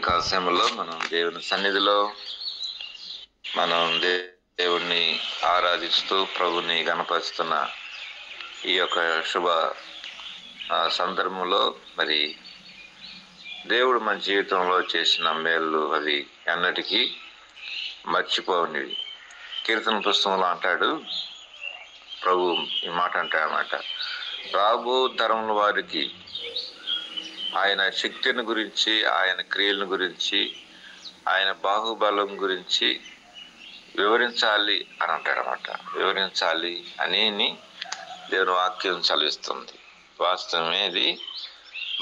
ఉదయకాల సమయంలో మనం దేవుని సన్నిధిలో మనం దేవుణ్ణి ఆరాధిస్తూ ప్రభుని గణపరుస్తున్న ఈ యొక్క శుభ సందర్భంలో మరి దేవుడు మన జీవితంలో చేసిన మేళ్ళు అవి అన్నిటికీ మర్చిపోనివి. కీర్తన పుస్తకంలో అంటాడు ప్రభు ఈ మాట అంటాడనమాట, రాబో తరముల వారికి ఆయన శక్తిని గురించి, ఆయన క్రియలను గురించి, ఆయన బాహుబలం గురించి వివరించాలి అని అంటాడనమాట. వివరించాలి అని దేవుని వాక్యం చదివిస్తుంది. వాస్తవమే ఇది.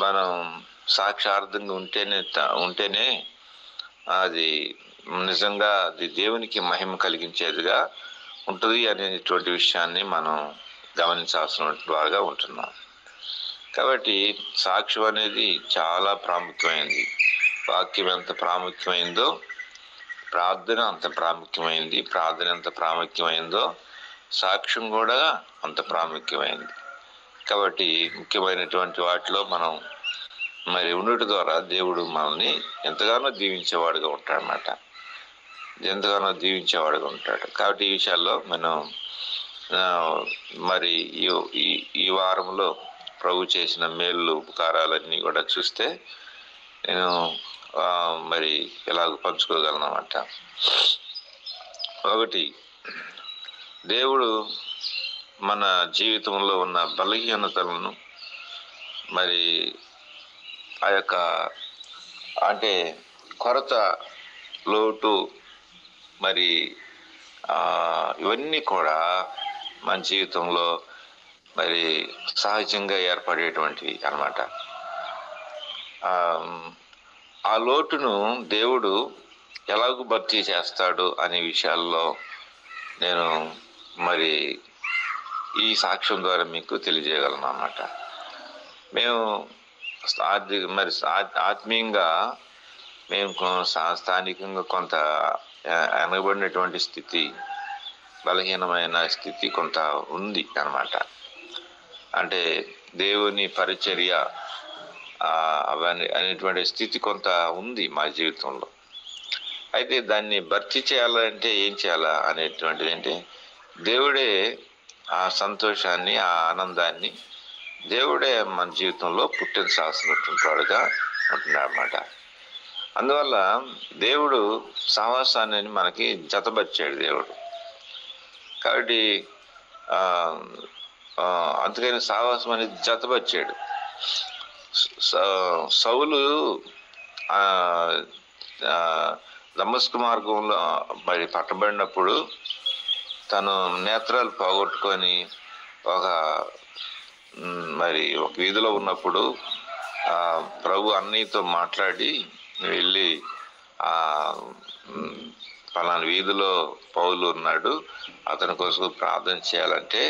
మనం సాక్షార్థంగా ఉంటేనే అది నిజంగా అది దేవునికి మహిమ కలిగించేదిగా ఉంటుంది అనేటువంటి విషయాన్ని మనం గమనించాల్సిన వారుగా ఉంటున్నాం. కాబట్టి సాక్ష్యం అనేది చాలా ప్రాముఖ్యమైనది. వాక్యం ఎంత ప్రాముఖ్యమైందో ప్రార్థన అంత ప్రాముఖ్యమైంది. ప్రార్థన ఎంత ప్రాముఖ్యమైందో సాక్ష్యం కూడా అంత ప్రాముఖ్యమైంది. కాబట్టి ముఖ్యమైనటువంటి వాటిలో మనం మరి ఉండటం ద్వారా దేవుడు మనల్ని ఎంతగానో దీవించేవాడుగా ఉంటాడనమాట. ఎంతగానో దీవించేవాడుగా ఉంటాడు. కాబట్టి ఈ విషయాల్లో మనం మరి ఈ వారంలో ప్రభు చేసిన మేళ్ళు ఉపకారాలన్నీ కూడా చూస్తే నేను మరి ఎలాగ పంచుకోగలను అన్నమాట. ఒకటి, దేవుడు మన జీవితంలో ఉన్న బలహీనతలను మరి ఆ యొక్క అంటే కొరత, లోటు మరి ఇవన్నీ కూడా మన జీవితంలో మరి సహజంగా ఏర్పడేటువంటివి అన్నమాట. ఆ లోటును దేవుడు ఎలాగూ భర్తీ చేస్తాడు అనే విషయాల్లో నేను మరి ఈ సాక్ష్యం ద్వారా మీకు తెలియజేయగలను అన్నమాట. మేము మరి ఆత్మీయంగా మేము స్థానికంగా కొంత వెనకబడినటువంటి స్థితి, బలహీనమైన స్థితి కొంత ఉంది అన్నమాట. అంటే దేవుని పరిచర్య అవన్నీ అనేటువంటి స్థితి కొంత ఉంది మా జీవితంలో. అయితే దాన్ని భర్తీ చేయాలంటే ఏం చేయాలా అనేటువంటిది అంటే దేవుడే ఆ సంతోషాన్ని, ఆ ఆనందాన్ని దేవుడే మన జీవితంలో పుట్టించాల్సినటువంటి వాడుగా ఉంటున్నాడు అన్నమాట. అందువల్ల దేవుడు సహవాసాన్ని మనకి జతపరిచాడు దేవుడు. కాబట్టి అందుకని సహవాసం అనేది జతపరిచాడు. సౌలు దమస్కు మార్గంలో మరి పట్టబడినప్పుడు తను నేత్రాలు పోగొట్టుకొని ఒక వీధిలో ఉన్నప్పుడు ప్రభు అన్నయ్యతో మాట్లాడి వెళ్ళి పలానా వీధిలో పౌలు ఉన్నాడు, అతని కోసం ప్రార్థన చేయాలంటే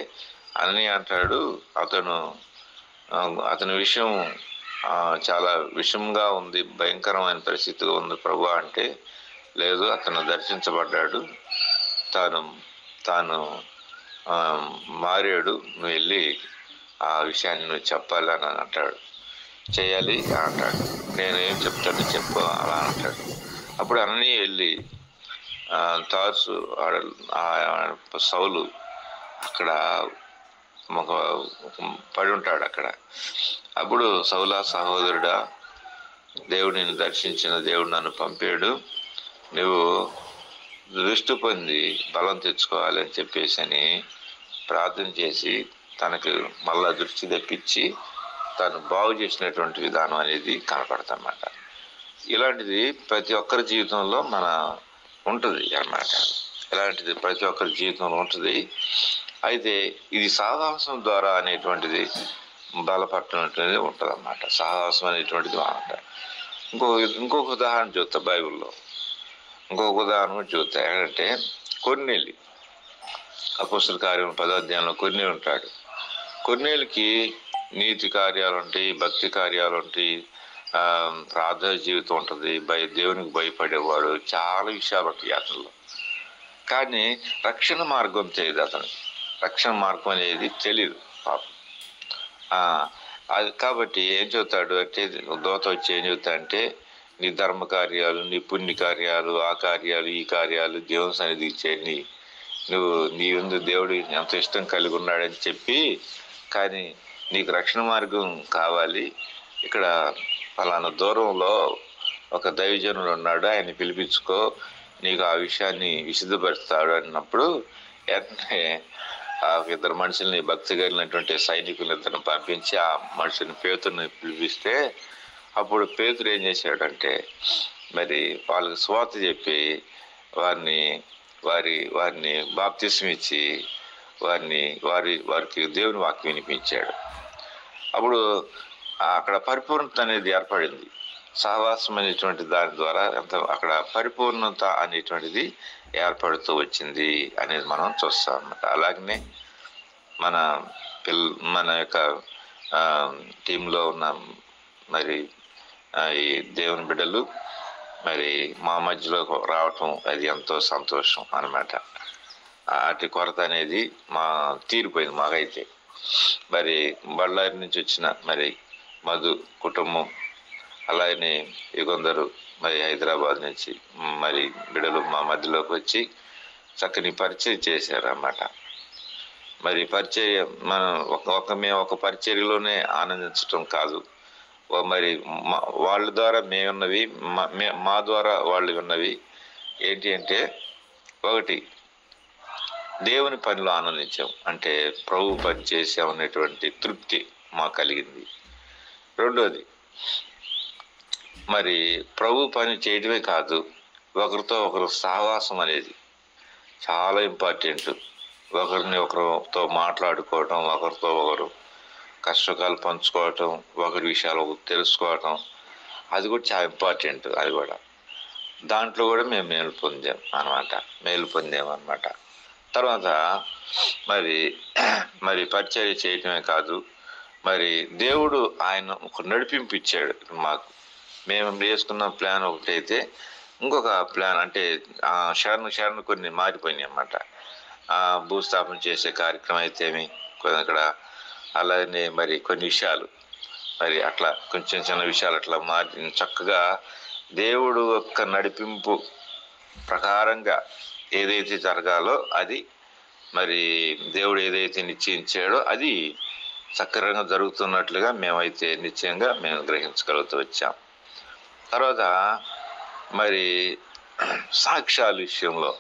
అన్నయ్య అంటాడు, అతని విషయం చాలా విషమంగా ఉంది, భయంకరమైన పరిస్థితిగా ఉంది ప్రభు అంటే, లేదు అతను దర్శించబడ్డాడు, తాను మారాడు, నువ్వు వెళ్ళి ఆ విషయాన్ని నువ్వు చెప్పాలి అని అంటాడు. చేయాలి అంటాడు. నేనేం చెప్తాను చెప్పు అలా అంటాడు. అప్పుడు అన్నీ వెళ్ళి తార్సు సౌలు అక్కడ పడి ఉంటాడు అక్కడ. అప్పుడు సౌలా సహోదరుడా, దేవుడు నిన్ను దర్శించిన దేవుడు నన్ను పంపాడు, నువ్వు దృష్టి పొంది బలం తెచ్చుకోవాలి అని చెప్పేసి అని ప్రార్థన చేసి తనకు మళ్ళా దృష్టి తెప్పించి తను బాగు చేసినటువంటి విధానం అనేది కనపడుతుందన్నమాట. ఇలాంటిది ప్రతి ఒక్కరి జీవితంలో ఉంటుంది అన్నమాట. ఇలాంటిది ప్రతి ఒక్కరి జీవితంలో ఉంటుంది. అయితే ఇది సహవాసం ద్వారా అనేటువంటిది బలపడుతున్నటువంటిది ఉంటుంది అన్నమాట. సహవాసం అనేటువంటిది అన్నమాట. ఇంకొక ఉదాహరణ చూస్తా బైబిల్లో. ఇంకొక ఉదాహరణ చూస్తా. ఏంటంటే కొర్నేలి, అపోస్తల కార్యం 10వ అధ్యాయంలో కొర్నేలి ఉంటాడు. కొర్నేలికి నీతి కార్యాలు ఉంటాయి, భక్తి కార్యాలు ఉంటాయి, ప్రార్థన జీవితం ఉంటుంది, దేవునికి భయపడేవాడు, చాలా విషయాలు ఉంటాయి అతనిలో. కానీ రక్షణ మార్గం తెలియదు అతనికి. రక్షణ మార్గం అనేది తెలియదు పాపం. అది కాబట్టి ఏం చెబుతాడు అంటే, దూత వచ్చి ఏం చెబుతా అంటే, నీ ధర్మ కార్యాలు, నీ పుణ్య కార్యాలు, ఆ కార్యాలు, ఈ కార్యాలు దేవుని సన్నిధికి చేయండి. నువ్వు నీ ముందు దేవుడు ఎంత ఇష్టం కలిగి ఉన్నాడని చెప్పి, కానీ నీకు రక్షణ మార్గం కావాలి, ఇక్కడ పలానా దూరంలో ఒక దైవజనుడు ఉన్నాడు, ఆయన పిలిపించుకో, నీకు ఆ విషయాన్ని విశుద్ధపరుస్తాడు అన్నప్పుడు వెంటనే ఆ ఇద్దరు మనుషుల్ని, భక్తి కలిగినటువంటి సైనికులు ఇద్దరిని పంపించి ఆ మనుషుని పేతుని పిలిపిస్తే, అప్పుడు పేతురు ఏం చేశాడంటే మరి వాళ్ళకి సువార్త చెప్పి వారిని బాప్తిస్మం ఇచ్చి వారికి దేవుని వాక్యం వినిపించాడు. అప్పుడు అక్కడ పరిపూర్ణత అనేది ఏర్పడింది. సహవాసం అనేటువంటి దాని ద్వారా అక్కడ పరిపూర్ణత అనేటువంటిది ఏర్పడుతూ వచ్చింది అనేది మనం చూస్తాం అన్నమాట. అలాగనే మన యొక్క టీంలో ఉన్న మరి ఈ దేవుని బిడ్డలు మరి మా మధ్యలో రావటం అది ఎంతో సంతోషం అన్నమాట. అటు కొరత అనేది తీరిపోయింది మాకైతే. మరి బళ్ళారి నుంచి వచ్చిన మరి మధు కుటుంబం, అలాగనే కొందరు మరి హైదరాబాద్ నుంచి మరి బిడ్డలు మా మధ్యలోకి వచ్చి చక్కని పరిచయం చేశారన్నమాట. మరి పరిచర్య మేము ఒక పరిచర్యలోనే ఆనందించటం కాదు, మరి వాళ్ళ ద్వారా మేమున్నవి, మా ద్వారా వాళ్ళు ఉన్నవి ఏంటి అంటే, ఒకటి దేవుని పనిలో ఆనందించాం, అంటే ప్రభు పని చేసామనేటువంటి తృప్తి మాకు కలిగింది. రెండోది మరి ప్రభు పని చేయడమే కాదు, ఒకరితో ఒకరు సహవాసం అనేది చాలా ఇంపార్టెంట్. ఒకరిని ఒకరితో మాట్లాడుకోవటం, ఒకరితో ఒకరు కష్టకాలు పంచుకోవటం, ఒకరి విషయాలు తెలుసుకోవటం, అది కూడా చాలా ఇంపార్టెంట్. అది కూడా దాంట్లో కూడా మేము మేలు పొందామన్నమాట. తర్వాత మరి పరిచర్య చేయటమే కాదు, మరి దేవుడు ఆయన ఒక నడిపింపు ఇచ్చాడు మాకు. మేము వేసుకున్న ప్లాన్ ఒకటైతే ఇంకొక ప్లాన్, అంటే శరణు కొన్ని మారిపోయినాయి అన్నమాట. భూస్థాపన చేసే కార్యక్రమం అయితేమి అక్కడ, అలాగే మరి కొన్ని విషయాలు మరి అట్లా కొంచెం చిన్న విషయాలు అట్లా మారి చక్కగా దేవుడు యొక్క నడిపింపు ప్రకారంగా ఏదైతే జరగాలో అది, మరి దేవుడు ఏదైతే నిశ్చయించాడో అది సక్రమంగా జరుగుతున్నట్లుగా మేమైతే నిశ్చయంగా మేము గ్రహించగలుగుతూ వచ్చాం. తర్వాత మరి సాక్ష్యాల విషయంలో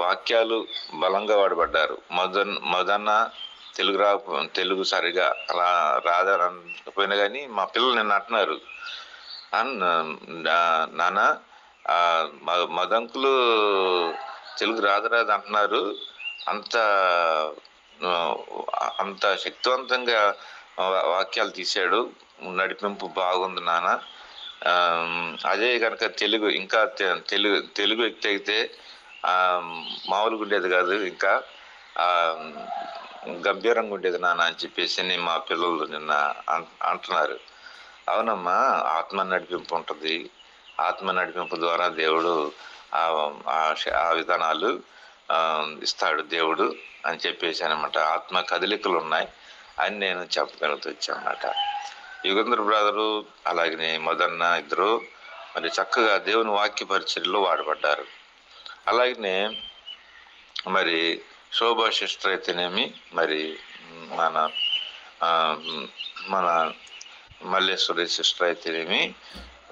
వాక్యాలు బలంగా వాడబడ్డారు. మొదన్న తెలుగు సరిగా రాదనకపోయినా కానీ మా పిల్లలు నిన్న అంటున్నారు, నాన్న మదంకులు తెలుగు రాదు అంటున్నారు, అంత శక్తివంతంగా వాక్యాలు తీశాడు, నడిపింపు బాగుంది నాన్న. అదే కనుక ఇంకా తెలుగు వ్యక్తి అయితే మామూలుగా ఉండేది కాదు, ఇంకా గంభీరంగా ఉండేది నాన్న అని చెప్పేసి మా పిల్లలు నిన్న అంటున్నారు. అవునమ్మా, ఆత్మ నడిపింపు ఉంటుంది. ఆత్మ నడిపింపు ద్వారా దేవుడు ఆ విధానాలు ఇస్తాడు దేవుడు అని చెప్పేసి అనమాట. ఆత్మ కదలికలు ఉన్నాయి అని నేను చెప్పగలుగుతూ వచ్చానమాట. యుగంధర్ బ్రదరు అలాగనే మొదన్న ఇద్దరు మరి చక్కగా దేవుని వాక్య పరిచర్యలో వాడబడ్డారు. అలాగనే మరి శోభా సిస్టర్ అయితేనేమి, మరి మన మల్లేశ్వరి సిస్టర్ అయితేనేమి,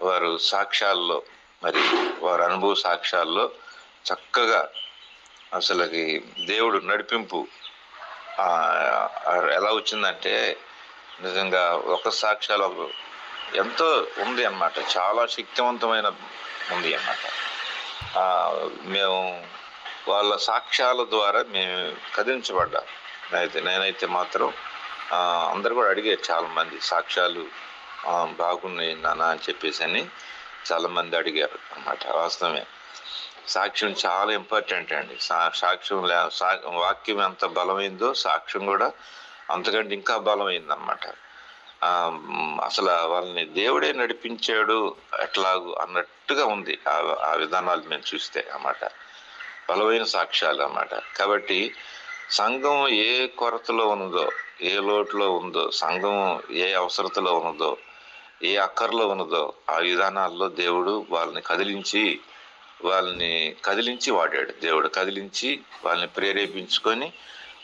వారు సాక్ష్యాల్లో మరి వారి అనుభవ సాక్ష్యాల్లో చక్కగా అసలుకి దేవుడు నడిపింపు ఎలా వచ్చిందంటే నిజంగా ఒక సాక్ష్యాలు ఎంతో ఉంది అన్నమాట, చాలా శక్తివంతమైన ఉంది అన్నమాట. మేము వాళ్ళ సాక్ష్యాల ద్వారా మేము కదిలించబడ్డాం. నేనైతే మాత్రం అందరు కూడా అడిగారు, చాలామంది సాక్ష్యాలు బాగున్నాయి నాన్న అని చెప్పేసి అని చాలామంది అడిగారు అన్నమాట. వాస్తవమే, సాక్ష్యం చాలా ఇంపార్టెంట్ అండి. వాక్యం ఎంత బలమైందో సాక్ష్యం కూడా అంతకంటే ఇంకా బలమైందన్నమాట. అసలు వాళ్ళని దేవుడే నడిపించాడు ఎట్లాగూ అన్నట్టుగా ఉంది ఆ విధానాలు మేము చూస్తే అన్నమాట. బలమైన సాక్ష్యాలు అన్నమాట. కాబట్టి సంఘం ఏ కొరతలో ఉన్నదో, ఏ లోటులో ఉందో, సంఘం ఏ అవసరతలో ఉన్నదో, ఏ అక్కర్లో ఉన్నదో ఆ విధానాల్లో దేవుడు వాళ్ళని కదిలించి వాడాడు. దేవుడు కదిలించి వాళ్ళని ప్రేరేపించుకొని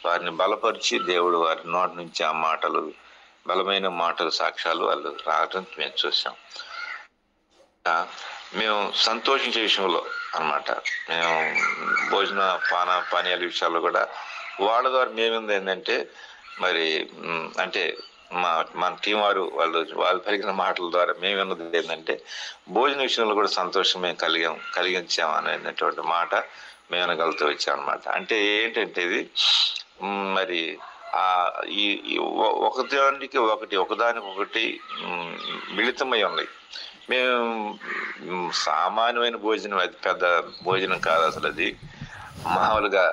వారిని బలపరిచి దేవుడు వారి నోటి నుంచి ఆ మాటలు, బలమైన మాటలు, సాక్ష్యాలు వాళ్ళు రావటం మేము చూసాం. మేము సంతోషించే విషయంలో అన్నమాట, మేము భోజన పానీయాల విషయాల్లో కూడా వాళ్ళ ద్వారా మేముంది ఏంటంటే మరి అంటే మన టీం వాళ్ళు పలికిన మాటల ద్వారా మేము విన్నది ఏంటంటే భోజన విషయంలో కూడా సంతోషం మేము కలిగించాం అనేటువంటి మాట మేము వినగలుగుతూ వచ్చాం అనమాట. అంటే ఏంటంటే ఇది మరి ఒకదానికొకటి మిళితమై ఉన్నాయి. మేము సామాన్యమైన భోజనం, అది పెద్ద భోజనం కాదు అసలు. అది మామూలుగా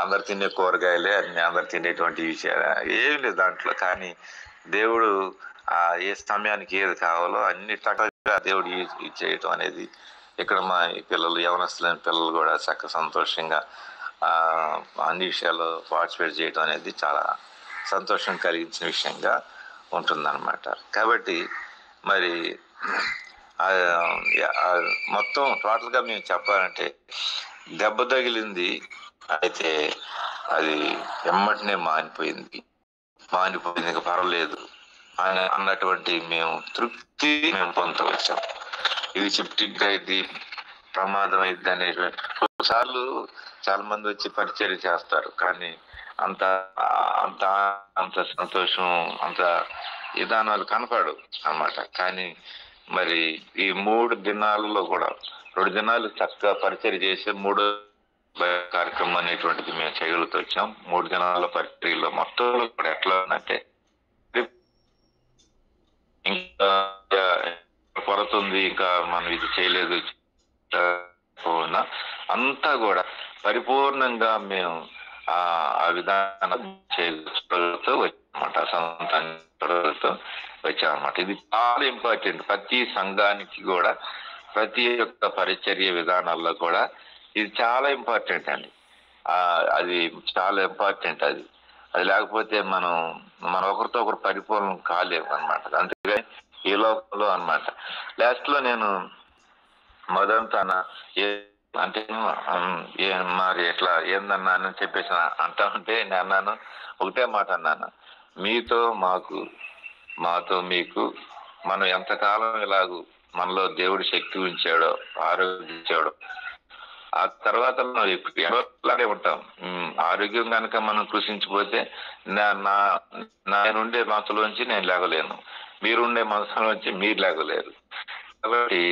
అందరు తినే కూరగాయలే, అందరు తినేటువంటి విషయాలు ఏమి లేదు దాంట్లో. కానీ దేవుడు ఏ సమయానికి ఏది కావాలో అన్ని టక్కగా దేవుడు ఇచ్చేయటం అనేది ఇక్కడ మా పిల్లలు, యవనస్తులైన పిల్లలు కూడా చక్కగా సంతోషంగా అన్ని విషయాల్లో పార్టిసిపేట్ చేయటం అనేది చాలా సంతోషం కలిగించిన విషయంగా ఉంటుందన్నమాట. కాబట్టి మరి మొత్తం టోటల్గా మేము చెప్పాలంటే దెబ్బ తగిలింది, అయితే అది ఎమ్మటినే మానిపోయింది, ఇంకా పర్వాలేదు అన్నటువంటి మేము తృప్తి పొందవచ్చాం. ఇది చెప్తే ఇది ప్రమాదం అయింది అనేటువంటి కొన్నిసార్లు చాలా మంది వచ్చి పరిచర్య చేస్తారు, కానీ అంత అంత అంత సంతోషం, అంత విధానాలు కనపడు అన్నమాట. కానీ మరి ఈ 3 దినాలలో కూడా 2 దినాలు చక్కగా పరిచర్య చేసి 3 కార్యక్రమం అనేటువంటిది మేము చేయగలుగుతూ వచ్చాం. 3 దినాల పరిచర్యలో మొత్తం కూడా ఎట్లా అంటే ఇంకా కొరత ఉంది, ఇంకా మనం ఇది చేయలేదు అంతా కూడా పరిపూర్ణంగా మేము ఆ విధానం చేయగలుగుతూ వచ్చామన్నమాట. ఇది చాలా ఇంపార్టెంట్. ప్రతి సంఘానికి కూడా, ప్రతి ఒక్క పరిచర్య విధానాల్లో కూడా ఇది చాలా ఇంపార్టెంట్ అండి. అది చాలా ఇంపార్టెంట్. అది లేకపోతే మనం ఒకరితో ఒకరు పరిపూర్ణం కాలేము అనమాట. అందుకే ఈ లోకంలో అనమాట. లాస్ట్ లో నేను మొదట అంటే మరి ఎట్లా ఏందన్నానని చెప్పేసి అంటా ఉంటే నేను అన్నాను, ఒకటే మాట అన్నాను, మాతో మీకు మనం ఎంతకాలం ఇలాగూ మనలో దేవుడు శక్తి ఉంచాడో, ఆరోగ్యం ఇచ్చాడో, ఆ తర్వాత మనం ఎవరిలాగే ఉంటాం. ఆరోగ్యం కనుక మనం కృషించిపోతే నేనుండే మనసులోంచి నేను లేగలేను, మీరుండే మనసులోంచి మీరు లేగలేరు. కాబట్టి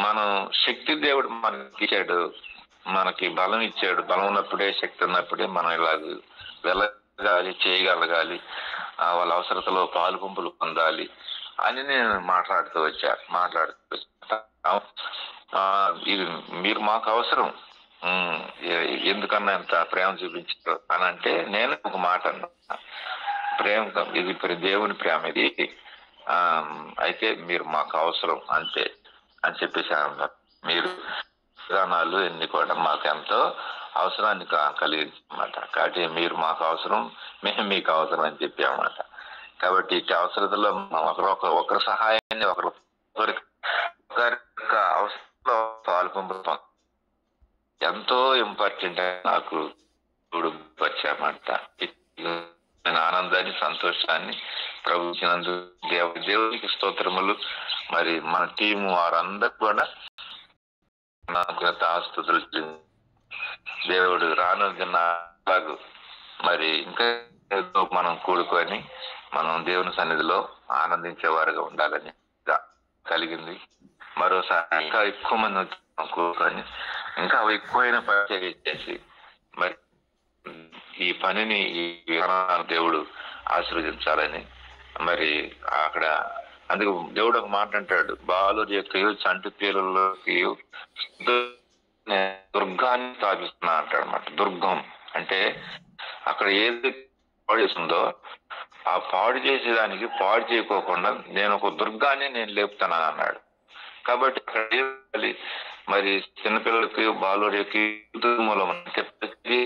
మనం శక్తి దేవుడు మనకి ఇచ్చాడు, మనకి బలం ఇచ్చాడు. బలం ఉన్నప్పుడే, శక్తి ఉన్నప్పుడే మనం ఇలాగ వెళ్ళగాలి, చేయగలగాలి, వాళ్ళ అవసరతలో పాలు పంపులు పొందాలి అని నేను మాట్లాడుతూ వచ్చా. ఇది మీరు మాకు అవసరం, ఎందుకన్నా ఎంత ప్రేమ చూపించారు అని అంటే నేను ఒక మాట అన్నా, ప్రేమ ఇది దేవుని ప్రేమ ఇది, అయితే మీరు మాకు అవసరం అంతే అని చెప్పేసి అన్నారు. మీరు విధానాలు ఎన్ని కూడా మాకు ఎంతో అవసరాన్ని కలిగించమాట. కాబట్టి మీరు మాకు అవసరం, మేము మీకు అవసరం అని చెప్పామన్నమాట. కాబట్టి ఇటు అవసరతలో ఒకరి సహాయాన్ని ఒకరి అవసరంలో పాల్పొందుతాం ఎంతో ఇంపార్టెంట్ నాకు వచ్చామాట. ఆనందాన్ని, సంతోషాన్ని ప్రభుత్వందు దేవునికి స్తోత్రములు. మరి మన టీము వారందరూ కూడా నాకు ఆస్తుతులు దేవుడు రానులాగు మరి ఇంకా మనం కూడుకొని మనం దేవుని సన్నిధిలో ఆనందించేవారుగా ఉండాలని కలిగింది. మరోసారి ఇంకా ఎక్కువ మంది కూడుకొని ఇంకా ఎక్కువైన పరిచర్య చేసి మరి ఈ పనిని, ఈ విధానాన్ని దేవుడు ఆశీర్వదించాలని మరి అక్కడ అందుకు దేవుడు ఒక మాట అంటాడు, బాలుర యొక్క చంటి పిల్లలకి దుర్గాన్ని స్థాపిస్తున్నా అంటాడు అన్నమాట. దుర్గం అంటే అక్కడ ఏది పాడు చేస్తుందో ఆ పాడు చేసేదానికి పాడు చేయకోకుండా నేను ఒక దుర్గాన్ని నేను లేపుతానని అన్నాడు. కాబట్టి అక్కడ మరి చిన్నపిల్లలకి, బాలురకి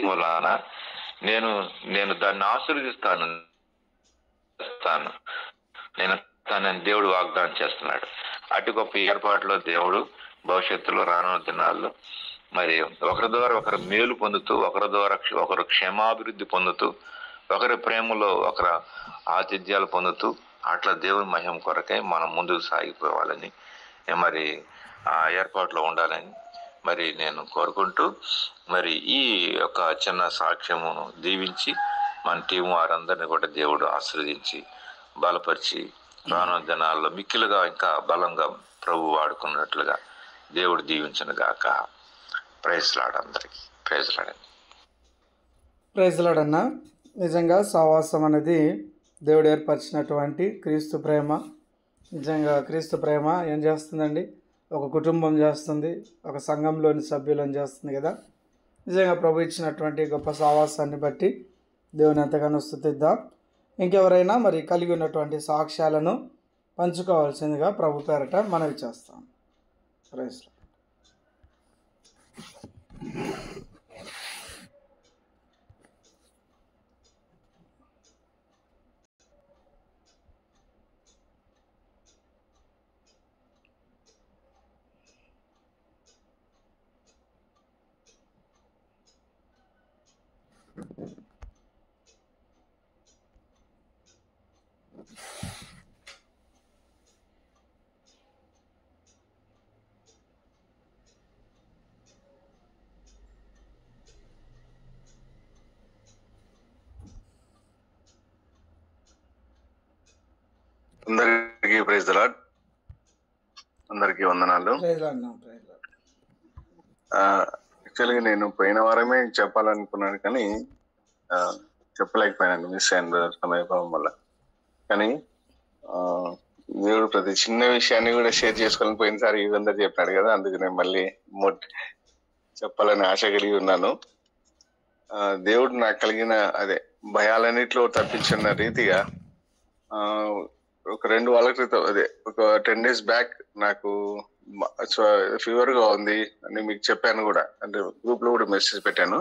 మూలాన నేను దాన్ని ఆశీర్వదిస్తాను. నేను తనని దేవుడు వాగ్దానం చేస్తున్నాడు. అటు గొప్ప ఏర్పాటులో దేవుడు భవిష్యత్తులో రానున్న దినాల్లో మరి ఒకరి ద్వారా ఒకరు మేలు పొందుతూ, ఒకరి ద్వారా ఒకరు క్షేమాభివృద్ధి పొందుతూ, ఒకరి ప్రేమలో ఒకరి ఆతిథ్యాలు పొందుతూ, అట్లా దేవుని మహిమ కొరకై మనం ముందుకు సాగిపోవాలని మరి ఆ ఏర్పాట్లో ఉండాలని మరి నేను కోరుకుంటూ, మరి ఈ యొక్క చిన్న సాక్ష్యమును దీవించి మన టీం వారందరినీ కూడా దేవుడు ఆశీర్వదించి బలపరిచి రానున్న దినాల్లో మిక్కిలుగా ఇంకా బలంగా ప్రభు వాడుకున్నట్లుగా దేవుడు దీవించను గాక. ప్రైజ్ లాడ్ అందరికీ. ప్రైజ్ లాడండి. ప్రైజ్ లాడ్ అన్న. నిజంగా సహవాసం అనేది దేవుడు ఏర్పరిచినటువంటి క్రీస్తు ప్రేమ. నిజంగా క్రీస్తు ప్రేమ ఏం చేస్తుందండి? ఒక కుటుంబం చేస్తుంది, ఒక సంఘంలోని సభ్యులను చేస్తుంది కదా. నిజంగా ప్రభు ఇచ్చినటువంటి గొప్ప సహవాసాన్ని బట్టి దేవుని ఎంతగానో స్తుతిద్దాం. ఇంకెవరైనా మరి కలిగి ఉన్నటువంటి సాక్ష్యాలను పంచుకోవాల్సిందిగా ప్రభు పేరట మనవి చేస్తాం. Praise Lord. అందరికీ ప్రైజ్ ది లార్డ్. అందరికీ వందనాలు. యాక్చువల్గా నేను పోయిన వారమే చెప్పాలనుకున్నాను కానీ చెప్పలేకపోయాను, మిస్ అయిన సమయభావం వల్ల. కానీ దేవుడు ప్రతి చిన్న విషయాన్ని కూడా షేర్ చేసుకోవాలని పోయినసారి అందరు చెప్పాడు కదా, అందుకు నేను మళ్ళీ చెప్పాలని ఆశ కలిగి ఉన్నాను. దేవుడు నాకు కలిగిన భయాలన్నిట్లో తప్పించిన రీతిగా ఒక 2 వారాల క్రితం ఒక 10 days బ్యాక్ నాకు ఫీవర్ గా ఉంది అని మీకు చెప్పాను కూడా, అంటే గ్రూప్ లో కూడా మెసేజ్ పెట్టాను.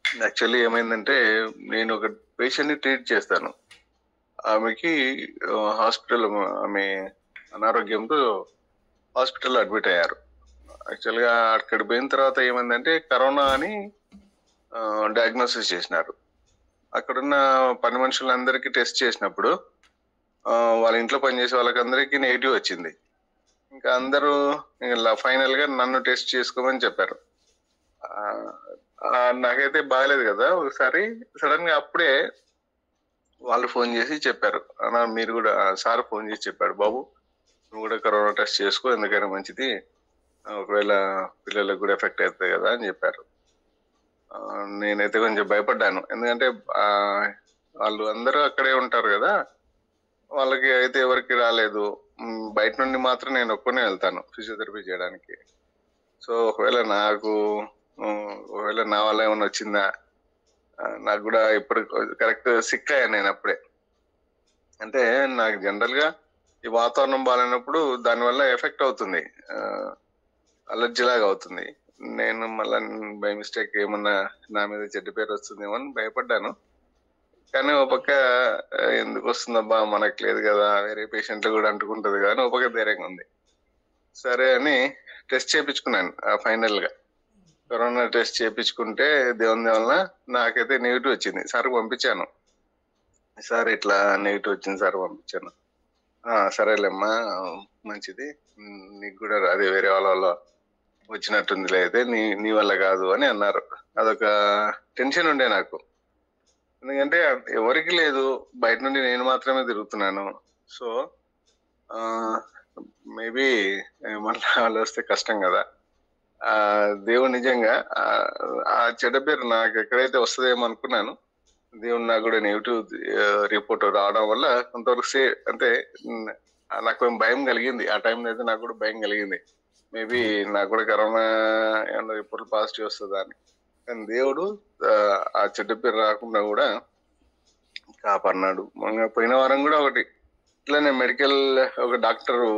యాక్చువల్లీ ఏమైందంటే, నేను ఒక పేషెంట్ ని ట్రీట్ చేస్తాను. ఆమెకి హాస్పిటల్, ఆమె అనారోగ్యంతో హాస్పిటల్లో అడ్మిట్ అయ్యారు. యాక్చువల్గా అక్కడ పోయిన తర్వాత ఏమైందంటే కరోనా అని డయాగ్నోసిస్ చేసినారు. అక్కడున్న పని మనుషులందరికీ టెస్ట్ చేసినప్పుడు వాళ్ళ ఇంట్లో పనిచేసే వాళ్ళకందరికీ నెగిటివ్ వచ్చింది. ఇంకా అందరూ ఫైనల్ గా నన్ను టెస్ట్ చేసుకోమని చెప్పారు. నాకైతే బాగలేదు కదా. ఒకసారి సడన్ గా అప్పుడే వాళ్ళు ఫోన్ చేసి చెప్పారు, అన్నా మీరు కూడా, సార్ ఫోన్ చేసి చెప్పాడు, బాబు నువ్వు కూడా కరోనా టెస్ట్ చేసుకో, ఎందుకైనా మంచిది, ఒకవేళ పిల్లలకు కూడా ఎఫెక్ట్ అవుతుంది కదా అని చెప్పారు. నేనైతే కొంచెం భయపడ్డాను, ఎందుకంటే వాళ్ళు అందరూ అక్కడే ఉంటారు కదా, వాళ్ళకి అయితే ఎవరికి రాలేదు. బయట నుండి మాత్రం నేను ఒక్కనే వెళ్తాను ఫిజియోథెరపీ చేయడానికి. సో ఒకవేళ నా వల్ల ఏమైనా వచ్చిందా, నాకు కూడా ఇప్పుడు కరెక్ట్ సిక్ అయ్యాను నేను అప్పుడే. అంటే నాకు జనరల్ గా ఈ వాతావరణం బాగాలేనప్పుడు దానివల్ల ఎఫెక్ట్ అవుతుంది, అలర్జీ లాగా అవుతుంది. నేను మళ్ళీ బై మిస్టేక్ ఏమన్నా నా మీద చెడ్డ పేరు వస్తుందేమో అని భయపడ్డాను. కానీ ఒక పక్క ఎందుకు వస్తుందబ్బా, మనకు లేదు కదా, వేరే పేషెంట్లు కూడా అంటుకుంటది కదా అని ఒక పక్క ధైర్యంగా ఉంది. సరే అని టెస్ట్ చేయించుకున్నాను. ఫైనల్ గా కరోనా టెస్ట్ చేయించుకుంటే దేవుని వల్ల నాకైతే నెగిటివ్ వచ్చింది. సార్ పంపించాను, సార్ ఇట్లా నెగిటివ్ వచ్చింది సార్ పంపించాను. సరేలేమ్మా మంచిది, నీకు కూడా అదే వేరే వాళ్ళ వచ్చినట్టుంది, అయితే నీ వల్ల కాదు అని అన్నారు. అదొక టెన్షన్ ఉండే నాకు, ఎందుకంటే ఎవరికి లేదు, బయట నుండి నేను మాత్రమే తిరుగుతున్నాను. సో మేబీ మళ్ళీ వాళ్ళు వస్తే కష్టం కదా. దేవుడు నిజంగా ఆ చెడ్డ పేరు నాకు ఎక్కడైతే వస్తుందేమో అనుకున్నాను. దేవుడు నాకు కూడా నెగిటివ్ రిపోర్ట్ రావడం వల్ల కొంతవరకు అంటే నాకు భయం కలిగింది. ఆ టైంలో అయితే నాకు కూడా భయం కలిగింది, మేబీ నాకు కూడా కరోనా ఏమన్నా రిపోర్ట్ పాజిటివ్ వస్తుందా అని. కానీ దేవుడు ఆ చెడ్డ పేరు రాకుండా కూడా కాపాడినాడు. పోయిన వారం కూడా ఒకటి ఇట్లానే మెడికల్ ఒక డాక్టరు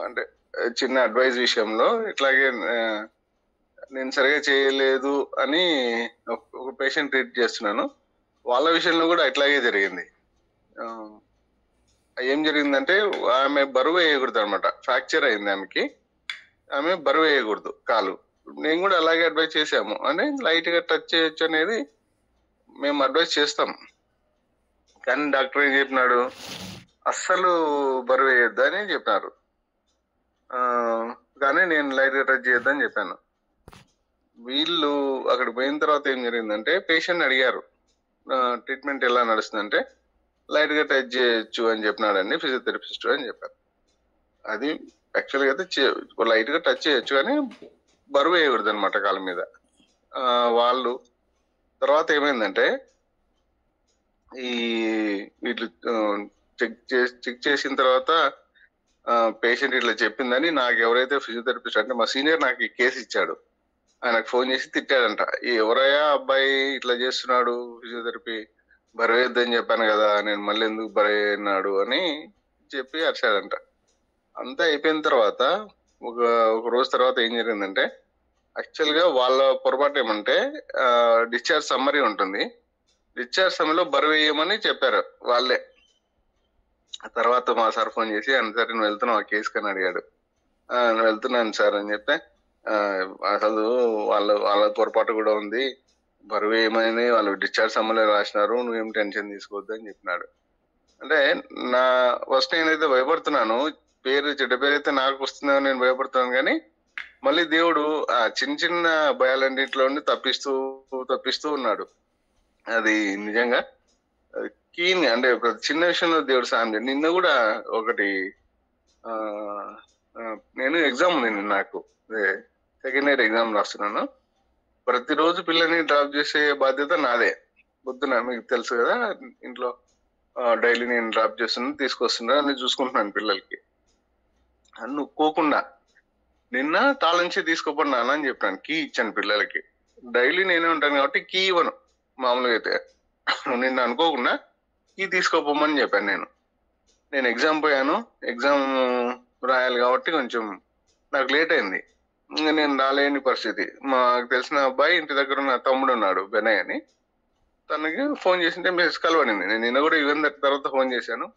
అంటే చిన్న అడ్వైజ్ విషయంలో ఇట్లాగే నేను సరిగా చేయలేదు అని ఒక పేషెంట్ ట్రీట్ చేస్తున్నాను, వాళ్ళ విషయంలో కూడా ఇట్లాగే జరిగింది. ఆ, ఏం జరిగిందంటే ఆమె బరువు వేయకూడదు అనమాట. ఫ్రాక్చర్ అయింది ఆమెకి. ఆమె బరువు వేయకూడదు కాలు. నేను కూడా అలాగే అడ్వైస్ చేసాము. అంటే లైట్ గా టచ్ చేయొచ్చు అనేది మేము అడ్వైస్ చేస్తాం. కానీ డాక్టర్ ఏం చెప్పినాడు, అస్సలు బరువు వేయొద్దు అని చెప్పినారు. ఆ, కానీ నేను లైట్ గా టచ్ చేయొద్దని చెప్పాను. వీళ్ళు అక్కడ పోయిన తర్వాత ఏం జరిగిందంటే పేషెంట్ అడిగారు ట్రీట్మెంట్ ఎలా నడుస్తుందంటే, లైట్ గా టచ్ చేయొచ్చు అని చెప్పినాడండి ఫిజియోథెరపిస్ట్ అని చెప్పారు. అది యాక్చువల్గా అయితే లైట్ గా టచ్ చేయొచ్చు కానీ బరువు వేయకూడదు అనమాట కాళ్ళ మీద. వాళ్ళు తర్వాత ఏమైందంటే ఈ వీళ్ళు చెక్ చేసిన తర్వాత పేషెంట్ ఇట్లా చెప్పిందని నాకు ఎవరైతే ఫిజియోథెరపిస్ట్ అంటే మా సీనియర్ నాకు ఈ కేసు ఇచ్చాడు. ఆయనకు ఫోన్ చేసి తిట్టాడంట, ఎవరయ్యా అబ్బాయి ఇట్లా చేస్తున్నాడు ఫిజియోథెరపీ, బరువేద్దని చెప్పాను కదా, నేను మళ్ళీ ఎందుకు బరువైనాడు అని చెప్పి అరిచాడంట. అంతా అయిపోయిన తర్వాత ఒక రోజు తర్వాత ఏం జరిగిందంటే, యాక్చువల్ గా వాళ్ళ పొరపాటు ఏమంటే డిశ్చార్జ్ సమ్మరీ ఉంటుంది. డిశ్చార్జ్ సమయంలో బరువు వేయమని చెప్పారు వాళ్ళే. ఆ తర్వాత మా సార్ ఫోన్ చేసి సరే నువ్వు వెళ్తున్నావు ఆ కేసు కని అడిగాడు. నేను వెళ్తున్నాను సార్ అని చెప్తే, అసలు వాళ్ళ పొరపాటు కూడా ఉంది, బరువు ఏమని వాళ్ళు డిశ్చార్జ్ సమయంలో రాసినారు, నువ్వేం టెన్షన్ తీసుకోవద్దు అని చెప్పినాడు. అంటే నా ఫస్ట్ నేనైతే భయపడుతున్నాను, చెడ్డ పేరు అయితే నాకు వస్తుందని నేను భయపడుతున్నాను. కానీ మళ్ళీ దేవుడు ఆ చిన్న చిన్న భయాలన్నింటిలో తప్పిస్తూ ఉన్నాడు. అది నిజంగా కీన్ అంటే ప్రతి చిన్న విషయంలో దేవుడు సాయం చేయండి. నిన్న కూడా ఒకటి నేను ఎగ్జామ్ ఉంది, నాకు సెకండ్ ఇయర్ ఎగ్జామ్ రాస్తున్నాను. ప్రతిరోజు పిల్లల్ని డ్రాప్ చేసే బాధ్యత నాదే. పొద్దున మీకు తెలుసు కదా, ఇంట్లో డైలీ నేను డ్రాప్ చేస్తున్నాను, తీసుకొస్తున్నా, అన్ని చూసుకుంటున్నాను పిల్లలకి. అనుకోకుండా నిన్న తాళంచి తీసుకోపడి నాన్న అని చెప్పాను, కీ ఇచ్చాను పిల్లలకి. డైలీ నేనే ఉంటాను కాబట్టి కీ ఇవ్వను మామూలుగా అయితే. నిన్న అనుకోకుండా కీ తీసుకోపోమని చెప్పాను. నేను ఎగ్జామ్ పోయాను, ఎగ్జామ్ రాయాలి కాబట్టి కొంచెం నాకు లేట్ అయింది. ఇంకా నేను రాలేని పరిస్థితి. మాకు తెలిసిన అబ్బాయి ఇంటి దగ్గర ఉన్న తమ్ముడు ఉన్నాడు బెనయ్ అని, తనకి ఫోన్ చేసింటే మెసేజ్ కలవడింది. నేను నిన్న కూడా ఈవెన్ తర్వాత ఫోన్ చేశాను.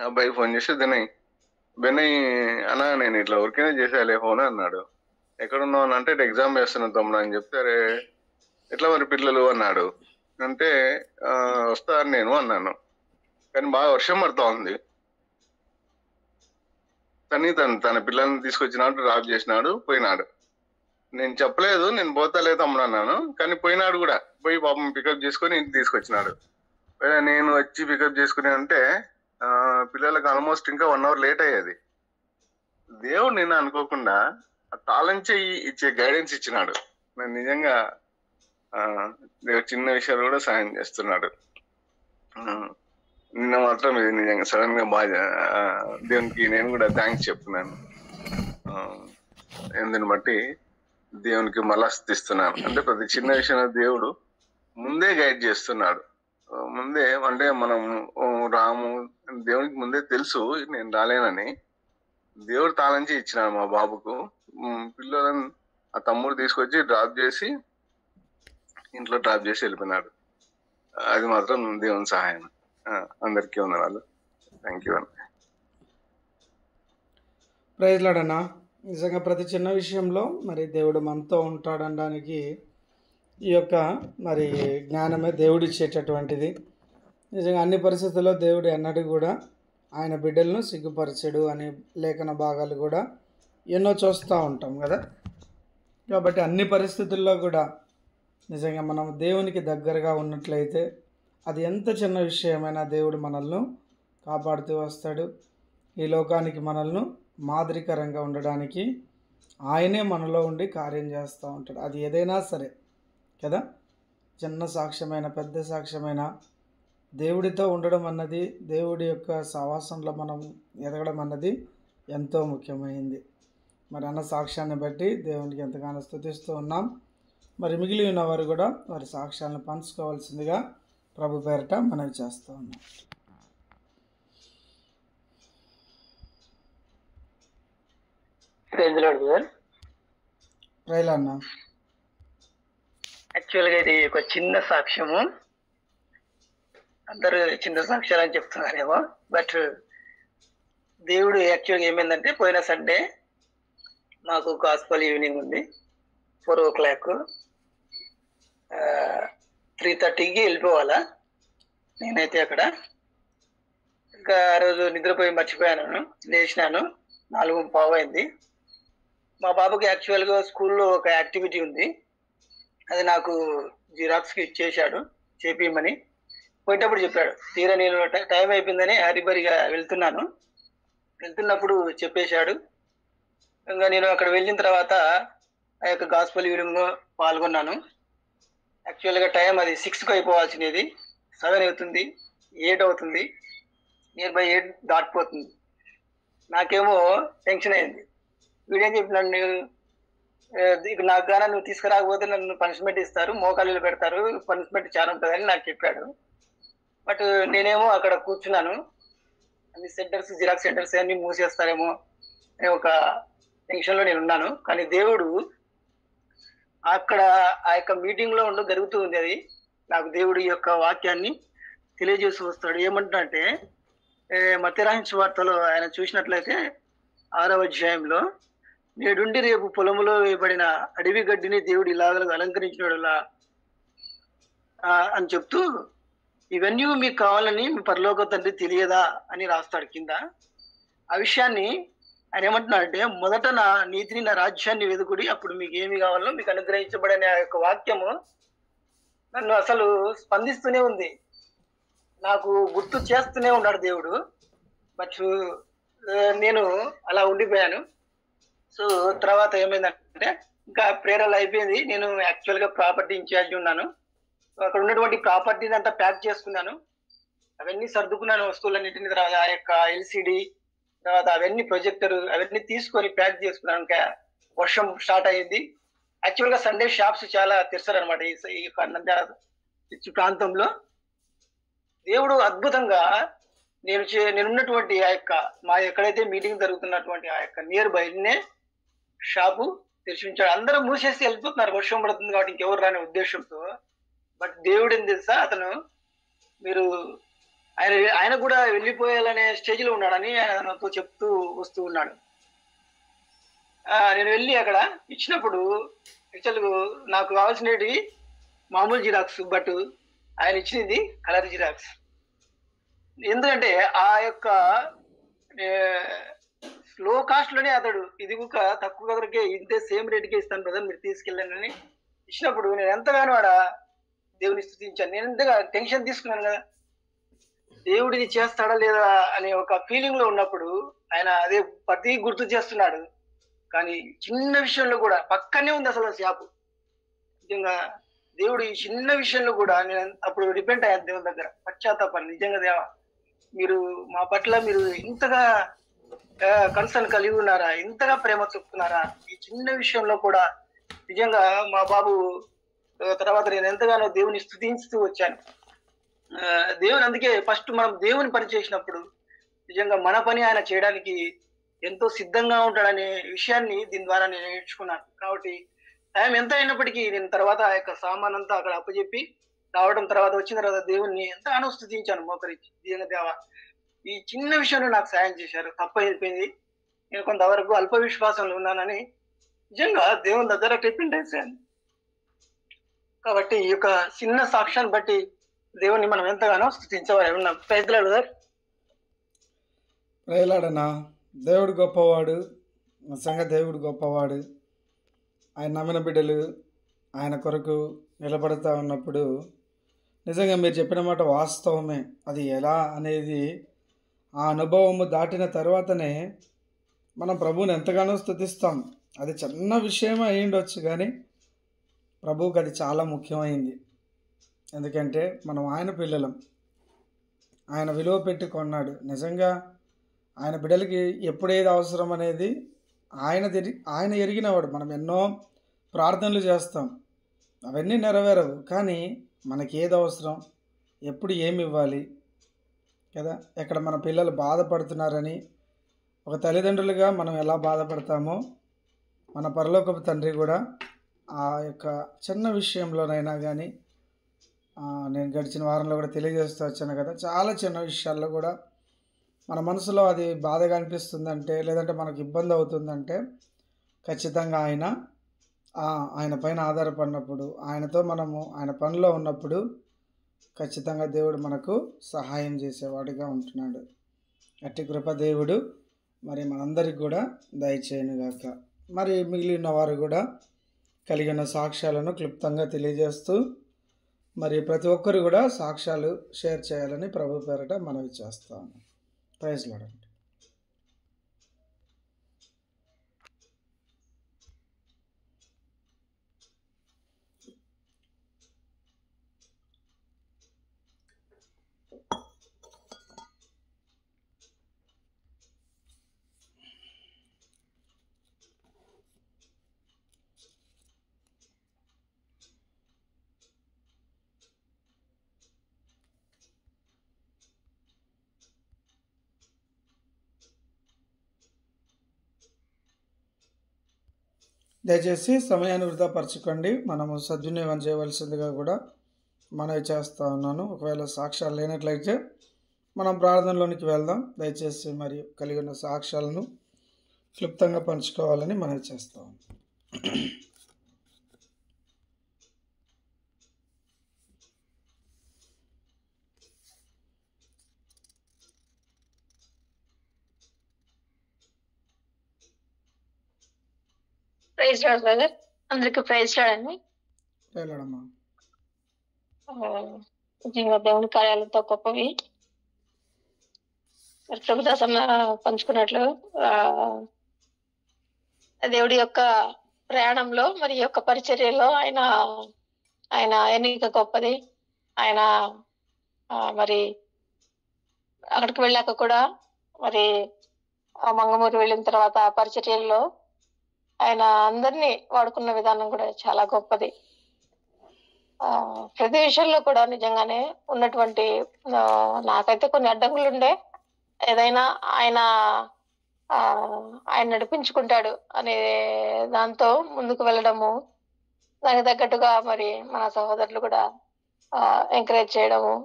అబ్బాయి ఫోన్ చేసి బెనయ్ అన్నా నేను ఇట్లా ఊరికనే చేసేయాలి ఫోన్ అన్నాడు. ఎక్కడున్నావు అని అంటే ఎగ్జామ్ వేస్తున్నాను తమ్ముడు అని చెప్తే, అరే ఎట్లా మరి పిల్లలు అన్నాడు. అంటే వస్తాను నేను అన్నాను. కానీ బాగా వర్షం పడతా ఉంది. తన పిల్లల్ని తీసుకొచ్చినాడు, డ్రాప్ చేసినాడు, పోయినాడు. నేను చెప్పలేదు నేను పోతాలే తమ్ముడు అన్నాను. కానీ పోయినాడు కూడా, పోయి పాపం పికప్ చేసుకొని ఇంటికి తీసుకొచ్చినాడు. నేను వచ్చి పికప్ చేసుకుని అంటే పిల్లలకు ఆల్మోస్ట్ ఇంకా 1 hour లేట్ అయ్యేది. దేవుడు నిన్న అనుకోకుండా తాళంచే ఇచ్చే గైడెన్స్ ఇచ్చినాడు. నేను నిజంగా దేవుడు చిన్న విషయాలు కూడా సాయం చేస్తున్నాడు. నిన్న మాత్రం ఇది నిజంగా సడన్ గా బాగా దేవునికి నేను కూడా థ్యాంక్స్ చెప్తున్నాను. ఎందుని బట్టి దేవునికి మళ్ళిస్తున్నాను. అంటే ప్రతి చిన్న విషయంలో దేవుడు ముందే గైడ్ చేస్తున్నాడు. ముందే అంటే మనం రాము దేవునికి ముందే తెలుసు నేను రాలేనని. దేవుడు తాళంచి ఇచ్చినాడు మా బాబుకు. పిల్లలను ఆ తమ్ముడు తీసుకొచ్చి ఇంట్లో డ్రాప్ చేసి వెళ్ళిపోయినాడు. అది మాత్రం దేవుని సహాయం. అందరికీ ఉన్నవాళ్ళు. థ్యాంక్ యూ అన్న. ప్రైజ్ లార్డ్ అన్న. నిజంగా ప్రతి చిన్న విషయంలో మరి దేవుడు మనతో ఉంటాడనడానికి ఈ యొక్క మరి జ్ఞానమే దేవుడు ఇచ్చేటటువంటిది. నిజంగా అన్ని పరిస్థితుల్లో దేవుడు ఎన్నడూ కూడా ఆయన బిడ్డలను సిగ్గుపరచడు అనే లేఖన భాగాలు కూడా ఎన్నో చూస్తూ ఉంటాం కదా. కాబట్టి అన్ని పరిస్థితుల్లో కూడా నిజంగా మనం దేవునికి దగ్గరగా ఉన్నట్లయితే అది ఎంత చిన్న విషయమైనా దేవుడు మనల్ని కాపాడుతూ వస్తాడు. ఈ లోకానికి మనల్ని మాదిరికరంగా ఉండడానికి ఆయనే మనలో ఉండి కార్యం చేస్తూ ఉంటాడు. అది ఏదైనా సరే కదా, చిన్న సాక్ష్యమైన పెద్ద సాక్ష్యమైన దేవుడితో ఉండడం అన్నది, దేవుడి యొక్క సహవాసంలో మనం ఎదగడం అన్నది ఎంతో ముఖ్యమైనది. మరి అన్న సాక్ష్యాన్ని బట్టి దేవునికి ఎంతగానో స్తుతిస్తూ ఉన్నాం. మరి మిగిలి ఉన్నవారు కూడా వారి సాక్ష్యాలను పంచుకోవాల్సిందిగా ప్రభు పేరిట మనవి చేస్తూ ఉన్నాం. రైలన్నా, యాక్చువల్గా ఇది ఒక చిన్న సాక్ష్యము. అందరూ చిన్న సాక్ష్యాలు అని చెప్తున్నారేమో, బట్ దేవుడు యాక్చువల్గా ఏమైందంటే పోయిన సండే మాకు గాస్పల్ ఈవినింగ్ ఉంది. 4 o'clock 3:30కి వెళ్ళిపోవాలా. నేనైతే అక్కడ ఇంకా ఆ రోజు నిద్రపోయి మర్చిపోయాను. లేచినాను 4:15 అయింది. మా బాబుకి యాక్చువల్గా స్కూల్లో ఒక యాక్టివిటీ ఉంది, అది నాకు జిరాక్స్కి ఇచ్చేశాడు చేపియమని. పోయేటప్పుడు చెప్పాడు. తీరా నేను టైం అయిపోయిందని హరిబరిగా వెళ్తున్నప్పుడు చెప్పేశాడు. ఇంకా నేను అక్కడ వెళ్ళిన తర్వాత ఆ యొక్క గాస్పల్ ఈవినింగ్ పాల్గొన్నాను. యాక్చువల్గా టైం అది 6కు అయిపోవాల్సినది, 7 అవుతుంది, 8 అవుతుంది, నియర్ బై 8 దాటిపోతుంది. నాకేమో టెన్షన్ అయింది. వీడేం చెప్పినాడు, ఇక నాకు గానా నువ్వు తీసుకురాకపోతే నన్ను పనిష్మెంట్ ఇస్తారు, మోకాళ్ళు పెడతారు, పనిష్మెంట్ చాలా ఉంటుందని నాకు చెప్పాడు. బట్ నేనేమో అక్కడ కూర్చున్నాను, అన్ని సెంటర్స్, జిరాక్స్ సెంటర్స్ అన్ని మూసేస్తారేమో అనే ఒక టెన్షన్లో నేను ఉన్నాను. కానీ దేవుడు అక్కడ ఆ యొక్క మీటింగ్లో జరుగుతూ ఉంది. అది నాకు దేవుడి యొక్క వాక్యాన్ని తెలియజేసి వస్తాడు. ఏమంటున్నాడంటే మత్తయి రాసిన సువార్తలో ఆయన చూసినట్లయితే 6వ అధ్యాయంలో, నేడుండి రేపు పొలములో వేయబడిన అడవి గడ్డిని దేవుడు ఇలాగ అలంకరించినలా అని చెప్తూ, ఇవన్నీ మీకు కావాలని మీ పరలోక తండ్రి తెలియదా అని రాస్తాడు కింద. ఆ విషయాన్ని ఆయన ఏమంటున్నాడంటే, మొదట నా నీతిని, నా రాజ్యాన్ని వెతుకుడి, అప్పుడు మీకు ఏమి కావాలో మీకు అనుగ్రహించబడనే ఆ యొక్క వాక్యము నన్ను అసలు స్పందిస్తూనే ఉంది, నాకు గుర్తు చేస్తూనే ఉన్నాడు దేవుడు. బట్ నేను అలా ఉండిపోయాను. సో తర్వాత ఏమైందంటే ఇంకా ప్రేరలు అయిపోయింది. నేను యాక్చువల్గా ప్రాపర్టీ ఇన్ఛార్జ్ ఉన్నాను. అక్కడ ఉన్నటువంటి ప్రాపర్టీని అంతా ప్యాక్ చేసుకున్నాను, అవన్నీ సర్దుకున్నాను వస్తువులన్నింటినీ. తర్వాత ఆ యొక్క ఎల్సిడి, తర్వాత అవన్నీ ప్రొజెక్టర్, అవన్నీ తీసుకొని ప్యాక్ చేసుకున్నాను. ఇంకా వర్షం స్టార్ట్ అయ్యింది. యాక్చువల్గా సండే షాప్స్ చాలా తెరిచారనమాట ఈ ప్రాంతంలో. దేవుడు అద్భుతంగా నేనున్నటువంటి ఆ యొక్క మా ఎక్కడైతే మీటింగ్ జరుగుతున్నటువంటి ఆ యొక్క నియర్ బైనే షాపు తెరిచి ఉంచాడు. అందరూ మూసేసి వెళ్ళిపోతున్నారు, వర్షం పడుతుంది కాబట్టి ఇంకెవరు రాని ఉద్దేశంతో. బట్ దేవుడు ఏం తెలుసా, అతను మీరు ఆయన కూడా వెళ్ళిపోయాలనే స్టేజ్లో ఉన్నాడని ఆయన నాతో చెప్తూ వస్తూ ఉన్నాడు. నేను వెళ్ళి అక్కడ ఇచ్చినప్పుడు యాక్చువల్గా నాకు కావాల్సినవి మామూలు జిరాక్స్, బట్ ఆయన ఇచ్చినది కలర్ జిరాక్స్. ఎందుకంటే ఆ యొక్క లో కాస్ట్ లోనే అతడు ఇది ఒక తక్కువ ధరకే ఇంతే సేమ్ రేట్కే ఇస్తాను బ్రదర్, మీరు తీసుకెళ్ళండి ఇచ్చినప్పుడు నేను ఎంతగానో ఆడ దేవుని స్తుతించాను. నేను ఎంతగా టెన్షన్ తీసుకున్నాను కదా, దేవుడిని చేస్తాడా లేదా అనే ఒక ఫీలింగ్ లో ఉన్నప్పుడు ఆయన అదే ప్రతి గుర్తు చేస్తున్నాడు. కానీ చిన్న విషయంలో కూడా పక్కనే ఉంది అసలు షాపు. నిజంగా దేవుడు ఈ చిన్న విషయంలో కూడా నేను అప్పుడు రిపెంట్ అయ్యాను దేవుని దగ్గర, పశ్చాత్తాపాలు. నిజంగా దేవా, మీరు మా పట్ల మీరు ఇంతగా కన్సర్న్ కలిగి ఉన్నారా, ఇంతగా ప్రేమ చూపుతున్నారా ఈ చిన్న విషయంలో కూడా. నిజంగా మా బాబు తర్వాత నేను ఎంతగానో దేవుని స్తుతించుతూ వచ్చాను. దేవుని అందుకే ఫస్ట్ మనం దేవుని పని చేసినప్పుడు నిజంగా మన పని ఆయన చేయడానికి ఎంతో సిద్ధంగా ఉంటాడనే విషయాన్ని దీని ద్వారా నేను నేర్చుకున్నాను. కాబట్టి టైం ఎంత అయినప్పటికీ నేను తర్వాత ఆ యొక్క సామాన్ అంతా అక్కడ అప్పచెప్పి రావడం, తర్వాత వచ్చిన తర్వాత దేవుణ్ణి ఎంతగానో స్తుతించాను మోకరించి. దేవా, ఈ చిన్న విషయంలో నాకు సాయం చేశారు, తప్ప అయిపోయింది, నేను కొంతవరకు అల్ప విశ్వాసంలో ఉన్నానని నిజంగా దేవుని దగ్గర రిపెంట్ చేశాను. కాబట్టి ఈ యొక్క చిన్న సాక్ష్యాన్ని బట్టి దేవుణ్ణి మనం ఎంతగానో స్తుతించవాలి ఉన్నాం. ప్రైలాడనా, దేవుడు గొప్పవాడు, నిజంగా దేవుడు గొప్పవాడు. ఆయన నమ్మిన బిడ్డలు ఆయన కొరకు నిలబడతా ఉన్నప్పుడు నిజంగా మీరు చెప్పిన మాట వాస్తవమే. అది ఎలా అనేది ఆ అనుభవము దాటిన తర్వాతనే మనం ప్రభువుని ఎంతగానో స్తుతిస్తాం. అది చిన్న విషయం అయి ఉండొచ్చు, కానీ ప్రభువుకి అది చాలా ముఖ్యమైంది. ఎందుకంటే మనం ఆయన పిల్లలం, ఆయన విలువ పెట్టి కొన్నాడు. నిజంగా ఆయన బిడ్డలకి ఎప్పుడేది అవసరం అనేది ఆయన ఎరిగినవాడు. మనం ఎన్నో ప్రార్థనలు చేస్తాం, అవన్నీ నెరవేరవు, కానీ మనకి ఏది అవసరం, ఎప్పుడు ఏమి ఇవ్వాలి కదా. ఎక్కడ మన పిల్లలు బాధపడుతున్నారని ఒక తల్లిదండ్రులుగా మనం ఎలా బాధపడతామో మన పరలోకపు తండ్రి కూడా ఆ యొక్క చిన్న విషయంలోనైనా కానీ నేను గడిచిన వారంలో కూడా తెలియజేస్తూ వచ్చాను కదా, చాలా చిన్న విషయాల్లో కూడా మన మనసులో అది బాధగా అనిపిస్తుందంటే, లేదంటే మనకు ఇబ్బంది అవుతుందంటే, ఖచ్చితంగా ఆయన పైన ఆధారపడినప్పుడు, ఆయనతో మనము ఆయన పనిలో ఉన్నప్పుడు ఖచ్చితంగా దేవుడు మనకు సహాయం చేసేవాడిగా ఉంటున్నాడు. అట్టి కృప దేవుడు మరి మనందరికి కూడా దయచేయనుగాక. మరి మిగిలిన వారు కూడా కలిగిన సాక్ష్యాలను క్లుప్తంగా తెలియజేస్తూ మరి ప్రతి ఒక్కరు కూడా సాక్ష్యాలు షేర్ చేయాలని ప్రభు పేరట మనవి చేస్తాము. Praise Lord. దయచేసి సమయాన్ని వృధాపరచుకోండి. మనము సద్వినియోగం చేయవలసిందిగా కూడా మనవి చేస్తూ ఉన్నాను. ఒకవేళ సాక్ష్యాలు లేనట్లయితే మనం ప్రార్థనలోనికి వెళ్దాం. దయచేసి మరి కలిగి ఉన్న సాక్ష్యాలను క్లుప్తంగా పంచుకోవాలని మనవి చేస్తాం. ప్రైజ్ లార్డ్ బ్రదర్, అందరికి ప్రైజ్ లార్డ్ అండి. నిజంగా దేవుని కార్యాలతో గొప్పవి. ప్రభుదాసమ్మ పంచుకున్నట్లు దేవుడి యొక్క ప్రయాణంలో మరి యొక్క పరిచర్యలో ఆయన ఎన్నిక గొప్పది. ఆయన మరి అక్కడికి వెళ్ళాక కూడా మరి మంగమూరు వెళ్ళిన తర్వాత పరిచర్యల్లో ఆయన అందరినీ వాడుకున్న విధానం కూడా చాలా గొప్పది. ప్రతి విషయంలో కూడా నిజంగానే ఉన్నటువంటి నాకైతే కొన్ని అడ్డంకులు ఉండే, ఏదైనా ఆయన నడిపించుకుంటాడు అనే దాంతో ముందుకు వెళ్ళడము, దానికి తగ్గట్టుగా మరి మన సహోదరులు కూడా ఎంకరేజ్ చేయడము,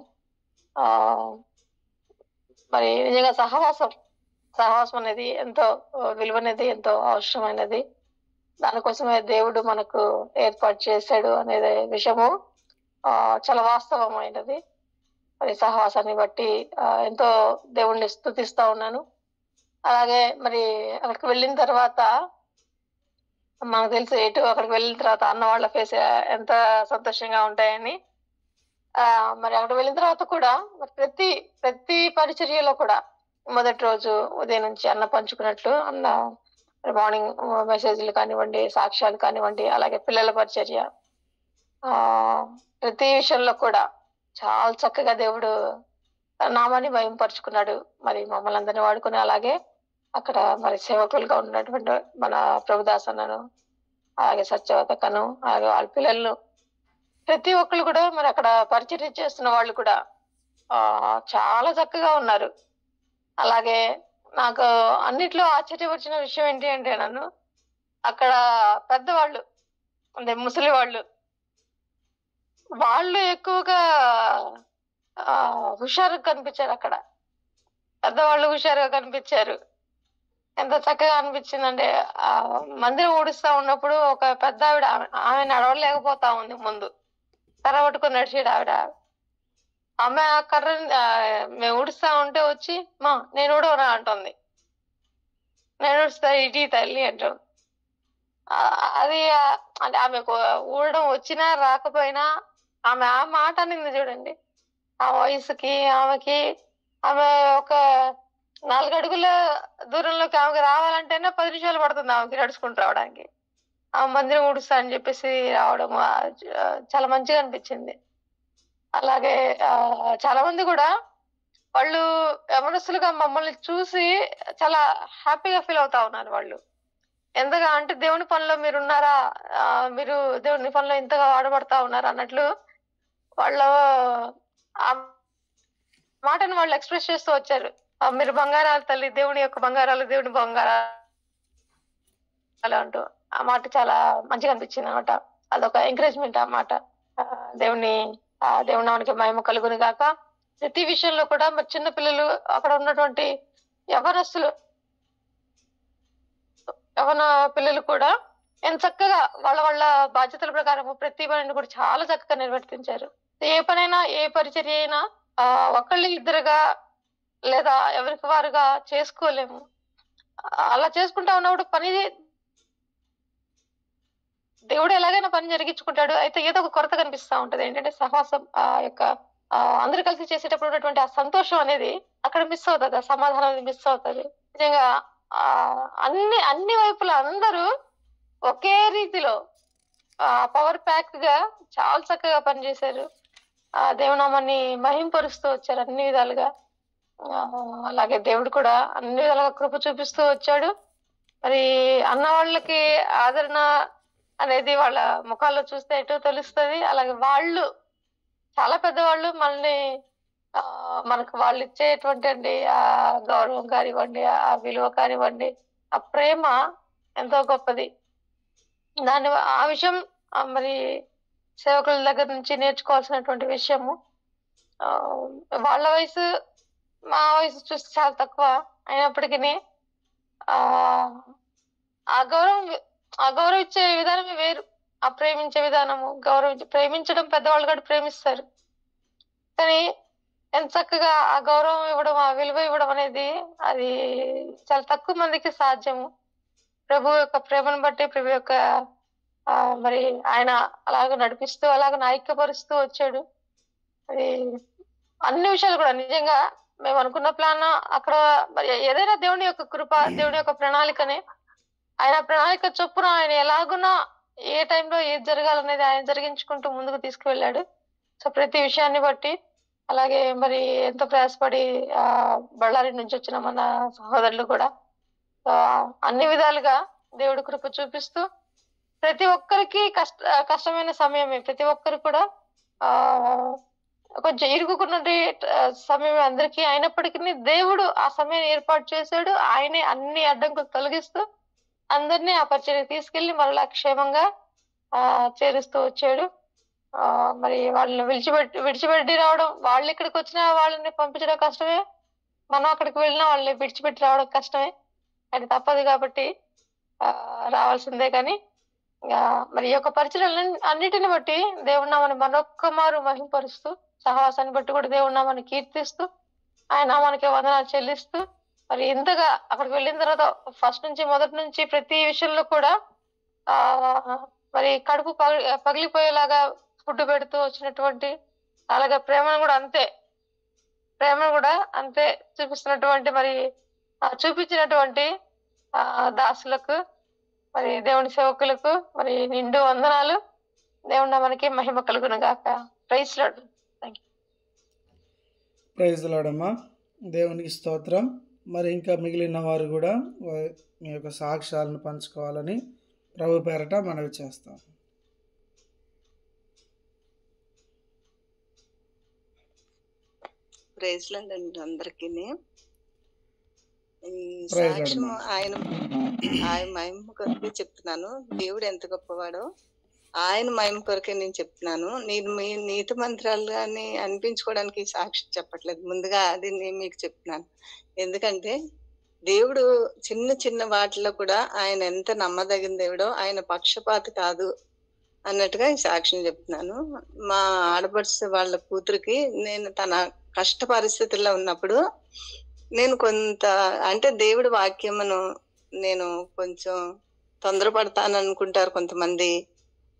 మరి నిజంగా సహవాసం అనేది ఎంతో విలువనేది, ఎంతో అవసరమైనది. దానికోసమే దేవుడు మనకు ఏర్పాటు చేశాడు అనేది విషయము చాలా వాస్తవమైనది. మరి సహవాసాన్ని బట్టి ఎంతో దేవుణ్ణి స్తుతిస్తా ఉన్నాను. అలాగే మరి అక్కడికి వెళ్ళిన తర్వాత మనకు తెలుసు అక్కడికి వెళ్ళిన తర్వాత అన్న వాళ్ళ ఫేస్ ఎంత సంతోషంగా ఉంటాయని. మరి అక్కడికి వెళ్ళిన తర్వాత కూడా మరి ప్రతి పరిచర్యలో కూడా మొదటి రోజు ఉదయం నుంచి అన్న పంచుకున్నట్లు అన్న మార్నింగ్ మెసేజ్లు కానివ్వండి, సాక్ష్యాలు కానివ్వండి, అలాగే పిల్లల పరిచర్య, ప్రతి విషయంలో కూడా చాలా చక్కగా దేవుడు నామాన్ని భయంపరుచుకున్నాడు. మరి మమ్మల్ని అందరినీ వాడుకుని, అలాగే అక్కడ మరి సేవకులుగా ఉన్నటువంటి మన ప్రభుదాసన్నను, అలాగే సత్యవతకను, అలాగే వాళ్ళ పిల్లలను, ప్రతి ఒక్కరు కూడా మరి అక్కడ పరిచర్య చేస్తున్న వాళ్ళు కూడా చాలా చక్కగా ఉన్నారు. అలాగే నాకు అన్నిట్లో ఆశ్చర్యపరిచిన విషయం ఏంటి అంటే, నన్ను అక్కడ పెద్దవాళ్ళు అంటే ముసలి వాళ్ళు ఎక్కువగా హుషారుగా కనిపించారు. అక్కడ పెద్దవాళ్ళు హుషారుగా కనిపించారు. ఎంత చక్కగా అనిపించిందంటే, మందిరం ఊడిస్తా ఉన్నప్పుడు ఒక పెద్ద ఆమె నడవలేకపోతా ఉంది. ముందు కర్ర పట్టుకుని నడిచాడు ఆమె ఆ కర్ర మేము ఊడుస్తా ఉంటే వచ్చి, మా నేను ఊడవనా అంటుంది. నేను ఊడుస్తా ఇటీ తల్లి అంటాం. అది అంటే ఆమెకు ఊడడం వచ్చినా రాకపోయినా ఆమె ఆ మాట అనింది చూడండి. ఆ వయసుకి ఆమెకి, ఆమె ఒక 4 అడుగుల దూరంలోకి ఆమెకి రావాలంటేనే 10 నిమిషాలు పడుతుంది ఆమెకి నడుచుకుంటూ రావడానికి. ఆమె మందిరం ఊడుస్తా అని చెప్పేసి రావడం చాలా మంచిగా అనిపించింది. అలాగే చాలా మంది కూడా వాళ్ళు యవనస్తులుగా మమ్మల్ని చూసి చాలా హ్యాపీగా ఫీల్ అవుతా ఉన్నారు. వాళ్ళు ఎంతగా అంటే దేవుని పనిలో మీరున్నారా, మీరు దేవుని పనిలో ఇంతగా వాడబడతా ఉన్నారు అన్నట్లు వాళ్ళ ఆ మాటను వాళ్ళు ఎక్స్ప్రెస్ చేస్తూ వచ్చారు. మీరు బంగారాలు తల్లి, దేవుని యొక్క బంగారాలు, దేవుని బంగారాలు అంటూ ఆ మాట చాలా మంచిగా అనిపించింది అనమాట. అదొక ఎంకరేజ్మెంట్. ఆ మాట దేవుని దేవుని నామానికి మహిమ కలుగును గాక. ప్రతి విషయంలో కూడా మరి చిన్న పిల్లలు, అక్కడ ఉన్నటువంటి యవనస్తులు, యవన పిల్లలు కూడా ఎంత చక్కగా వాళ్ళ వాళ్ళ బాధ్యతల ప్రకారం ప్రతి పనిని కూడా చాలా చక్కగా నిర్వర్తించారు. ఏ పనైనా, ఏ పరిచర్య అయినా ఒకళ్ళు ఇద్దరుగా లేదా ఎవరికి వారుగా చేసుకోలేము. అలా చేసుకుంటా ఉన్నప్పుడు పని దేవుడు ఎలాగైనా పని జరిగించుకుంటాడు. అయితే ఏదో ఒక కొరత కనిపిస్తా ఉంటది. ఏంటంటే సహవాసం యొక్క అందరు కలిసి చేసేటప్పుడు ఉన్నటువంటి ఆ సంతోషం అనేది అక్కడ మిస్ అవుతుంది, ఆ సమాధానం అనేది మిస్ అవుతుంది. నిజంగా అన్ని వైపులా అందరూ ఒకే రీతిలో పవర్ ప్యాక్ గా చాలా చక్కగా పనిచేశారు. దేవునామాన్ని మహింపరుస్తూ వచ్చారు అన్ని విధాలుగా. అలాగే దేవుడు కూడా అన్ని విధాలుగా కృప చూపిస్తూ వచ్చాడు. మరి అన్న వాళ్ళకి ఆదరణ అనేది వాళ్ళ ముఖాల్లో చూస్తే ఎటో తెలుస్తుంది. అలాగే వాళ్ళు చాలా పెద్దవాళ్ళు, మనకు వాళ్ళు ఇచ్చేటువంటి ఆ గౌరవం కానివ్వండి, ఆ విలువ కానివ్వండి, ఆ ప్రేమ ఎంతో గొప్పది. ఆ విషయం మరి సేవకుల దగ్గర నుంచి నేర్చుకోవాల్సినటువంటి విషయము. వాళ్ళ వయసు మా వయసు చూస్తే చాలా తక్కువ అయినప్పటికీ ఆ గౌరవం ఇచ్చే విధానమే వేరు. ఆ ప్రేమించే విధానము, ప్రేమించడం పెద్దవాళ్ళు కూడా ప్రేమిస్తారు. కానీ ఎంత చక్కగా ఆ గౌరవం ఇవ్వడం, ఆ విలువ ఇవ్వడం అనేది అది చాలా తక్కువ మందికి సాధ్యము. ప్రభు యొక్క ప్రేమను బట్టి, ప్రభు యొక్క మరి ఆయన అలాగ నడిపిస్తూ, అలాగ ఐక్యపరుస్తూ వచ్చాడు. అది అన్ని విషయాలు కూడా నిజంగా మేము అనుకున్న ప్లాన్ అక్కడ మరి ఏదైనా దేవుని యొక్క కృప, దేవుని యొక్క ప్రణాళికనే. ఆయన ప్రణాళిక చొప్పున ఆయన ఎలాగున్నా ఏ టైంలో ఏది జరగాలనేది ఆయన జరిగించుకుంటూ ముందుకు తీసుకువెళ్ళాడు. సో ప్రతి విషయాన్ని బట్టి, అలాగే మరి ఎంతో ప్రయాసపడి బళ్ళారి నుంచి వచ్చిన మన సహోదరులు కూడా అన్ని విధాలుగా దేవుడి కృప చూపిస్తూ, ప్రతి ఒక్కరికి కష్టమైన సమయమే, ప్రతి ఒక్కరు కూడా కొంచెం ఇరుకున్నటువంటి సమయం అందరికీ. అయినప్పటికీ దేవుడు ఆ సమయాన్ని ఏర్పాటు చేశాడు. ఆయనే అన్ని అడ్డంకులు తొలగిస్తూ అందరినీ ఆ పరిచర్యకు తీసుకెళ్లి మరలా క్షేమంగా చేరుస్తూ వచ్చాడు. మరి వాళ్ళని విడిచిపెట్టి రావడం, వాళ్ళు ఇక్కడికి వచ్చినా వాళ్ళని పంపించడం కష్టమే, మనం అక్కడికి వెళ్ళినా వాళ్ళని విడిచిపెట్టి రావడం కష్టమే. అది తప్పదు కాబట్టి రావాల్సిందే. కానీ మరి ఈ యొక్క పరిచర్యలు అన్నిటిని బట్టి దేవుడి నామాన్ని మరొక్క మారు మహింపరుస్తూ, సహవాసాన్ని బట్టి కూడా దేవుడి నామాన్ని కీర్తిస్తూ, ఆయన నామానికి వందనాలు చెల్లిస్తూ, మరి ఇంతగా అక్కడికి వెళ్ళిన తర్వాత మొదటి నుంచి ప్రతి విషయంలో కూడా మరి కడుపు పగిలిపోయేలాగా ఫుడ్ పెడుతూ వచ్చినటువంటి, అలాగే ప్రేమను కూడా అంతే చూపిస్తున్నటువంటి, మరి చూపించినటువంటి దాసులకు, మరి దేవుని సేవకులకు మరి నిండు వందనాలు. దేవుని మనకి మహిమ కలుగును గాక. Praise lord. ప్రైజ్ లార్డ్ అమ్మా, దేవునికి స్తోత్రం. మరి ఇంకా మిగిలిన వారు కూడా మీ యొక్క సాక్ష్యాలను పంచుకోవాలని ప్రభు పేరట మనవి చేస్తాం. ప్రైజ్ లార్డ్ అండి అందరికీ. ఈ సాక్ష్యం ఆయన మహిమ కొరకే చెప్తున్నాను. దేవుడు ఎంత గొప్పవాడో ఆయన మహిమ కొరకే నేను చెప్తున్నాను. నేను మీ నీతి మంత్రాలుగాని అనిపించుకోవడానికి సాక్ష్యం చెప్పట్లేదు, ముందుగా అది నేను మీకు చెప్తున్నాను. ఎందుకంటే దేవుడు చిన్న చిన్న వాటిలో కూడా ఆయన ఎంత నమ్మదగిన దేవుడో, ఆయన పక్షపాతి కాదు అన్నట్టుగా ఈ సాక్ష్యం చెప్తున్నాను. మా ఆడపడుచు వాళ్ళ కూతురికి నేను తన కష్ట పరిస్థితుల్లో ఉన్నప్పుడు నేను కొంత అంటే దేవుడి వాక్యమును నేను కొంచెం తొందరపడతాను అనుకుంటారు కొంతమంది.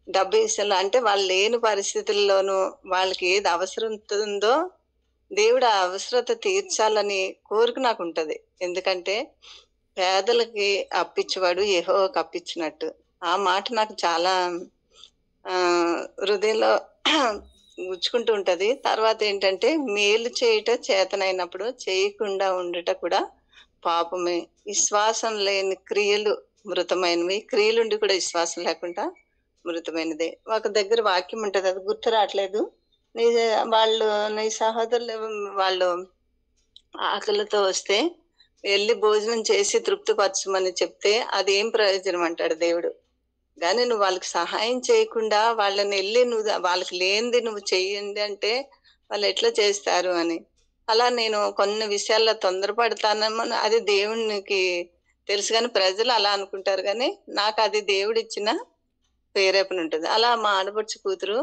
డబ్బు విషయంలో అంటే వాళ్ళు లేని పరిస్థితుల్లోనూ వాళ్ళకి ఏది అవసరం ఉంటుందో దేవుడు ఆ అవసరత తీర్చాలని కోరిక నాకు ఉంటది. ఎందుకంటే పేదలకి అప్పించేవాడు యెహోవాకు అప్పించినట్టు. ఆ మాట నాకు చాలా హృదయంలో గుచ్చుకుంటూ ఉంటది. తర్వాత ఏంటంటే మేలు చేయుట చేతనైనప్పుడు చేయకుండా ఉండుట కూడా పాపమే. విశ్వాసం లేని క్రియలు మృతమైనవి, క్రియలుండి కూడా విశ్వాసం లేకుండా మృతమైనదే. ఒక దగ్గర వాక్యం ఉంటది, అది గుర్తు రావట్లేదు. నీ సహోదరులు వాళ్ళు ఆకలితో వస్తే వెళ్ళి భోజనం చేసి తృప్తిపరచమని చెప్తే అది ఏం ప్రయోజనం అంటాడు దేవుడు. కానీ నువ్వు వాళ్ళకి సహాయం చేయకుండా వాళ్ళని వెళ్ళి నువ్వు వాళ్ళకి లేనిది నువ్వు చెయ్యండి అంటే వాళ్ళు ఎట్లా చేస్తారు అని. అలా నేను కొన్ని విషయాల్లో తొందరపడతానేమో, అది దేవునికి తెలుసు. కానీ ప్రజలు అలా అనుకుంటారు, కానీ నాకు అది దేవుడిచ్చిన ప్రేరేపణ ఉంటుంది. అలా మా ఆడపడుచు కూతురు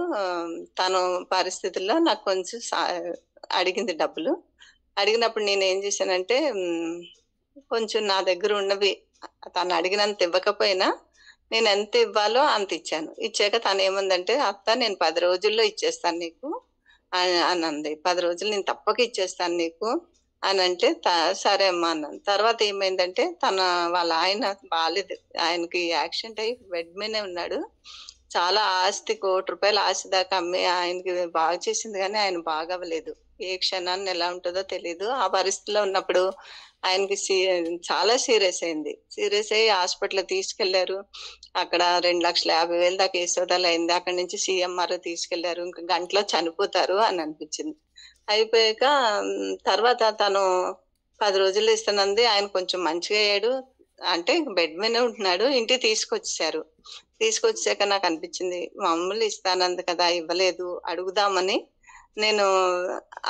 తను పరిస్థితుల్లో నాకు కొంచెం అడిగింది డబ్బులు. అడిగినప్పుడు నేను ఏం చేశానంటే కొంచెం నా దగ్గర ఉన్నవి తను అడిగినంత ఇవ్వకపోయినా నేను ఎంత ఇవ్వాలో అంత ఇచ్చాను. ఇచ్చాక తను ఏముందంటే, అత్త నేను 10 రోజుల్లో ఇచ్చేస్తాను నీకు అని అంది. 10 రోజులు నేను తప్పక ఇచ్చేస్తాను నీకు అని అంటే సరే అమ్మా అన్నాను. తర్వాత ఏమైందంటే వాళ్ళ ఆయన బాగాలేదు, ఆయనకి యాక్సిడెంట్ అయ్యి బెడ్ మీదే ఉన్నాడు. చాలా ఆస్తి, ₹1 కోటి ఆస్తి దాకా అమ్మి ఆయనకి బాగా చేసింది, కానీ ఆయన బాగవ్వలేదు. ఏ క్షణాన్ని ఎలా ఉంటుందో తెలియదు. ఆ పరిస్థితిలో ఉన్నప్పుడు ఆయనకి చాలా సీరియస్ అయింది. సీరియస్ అయ్యి హాస్పిటల్ తీసుకెళ్లారు. అక్కడ 2,50,000 దాకా యశోదాలు అయింది. అక్కడి నుంచి CMR తీసుకెళ్లారు. ఇంకా గంటలో చనిపోతారు అని అనిపించింది. అయిపోయాక తర్వాత తను 10 రోజులు ఇస్తానంది. ఆయన కొంచెం మంచిగా అయ్యాడు, అంటే బెడ్ మీద ఉంటున్నాడు. ఇంటికి తీసుకొచ్చేసారు. తీసుకొచ్చాక నాకు అనిపించింది, మామూలు ఇస్తానంది కదా, ఇవ్వలేదు, అడుగుదామని నేను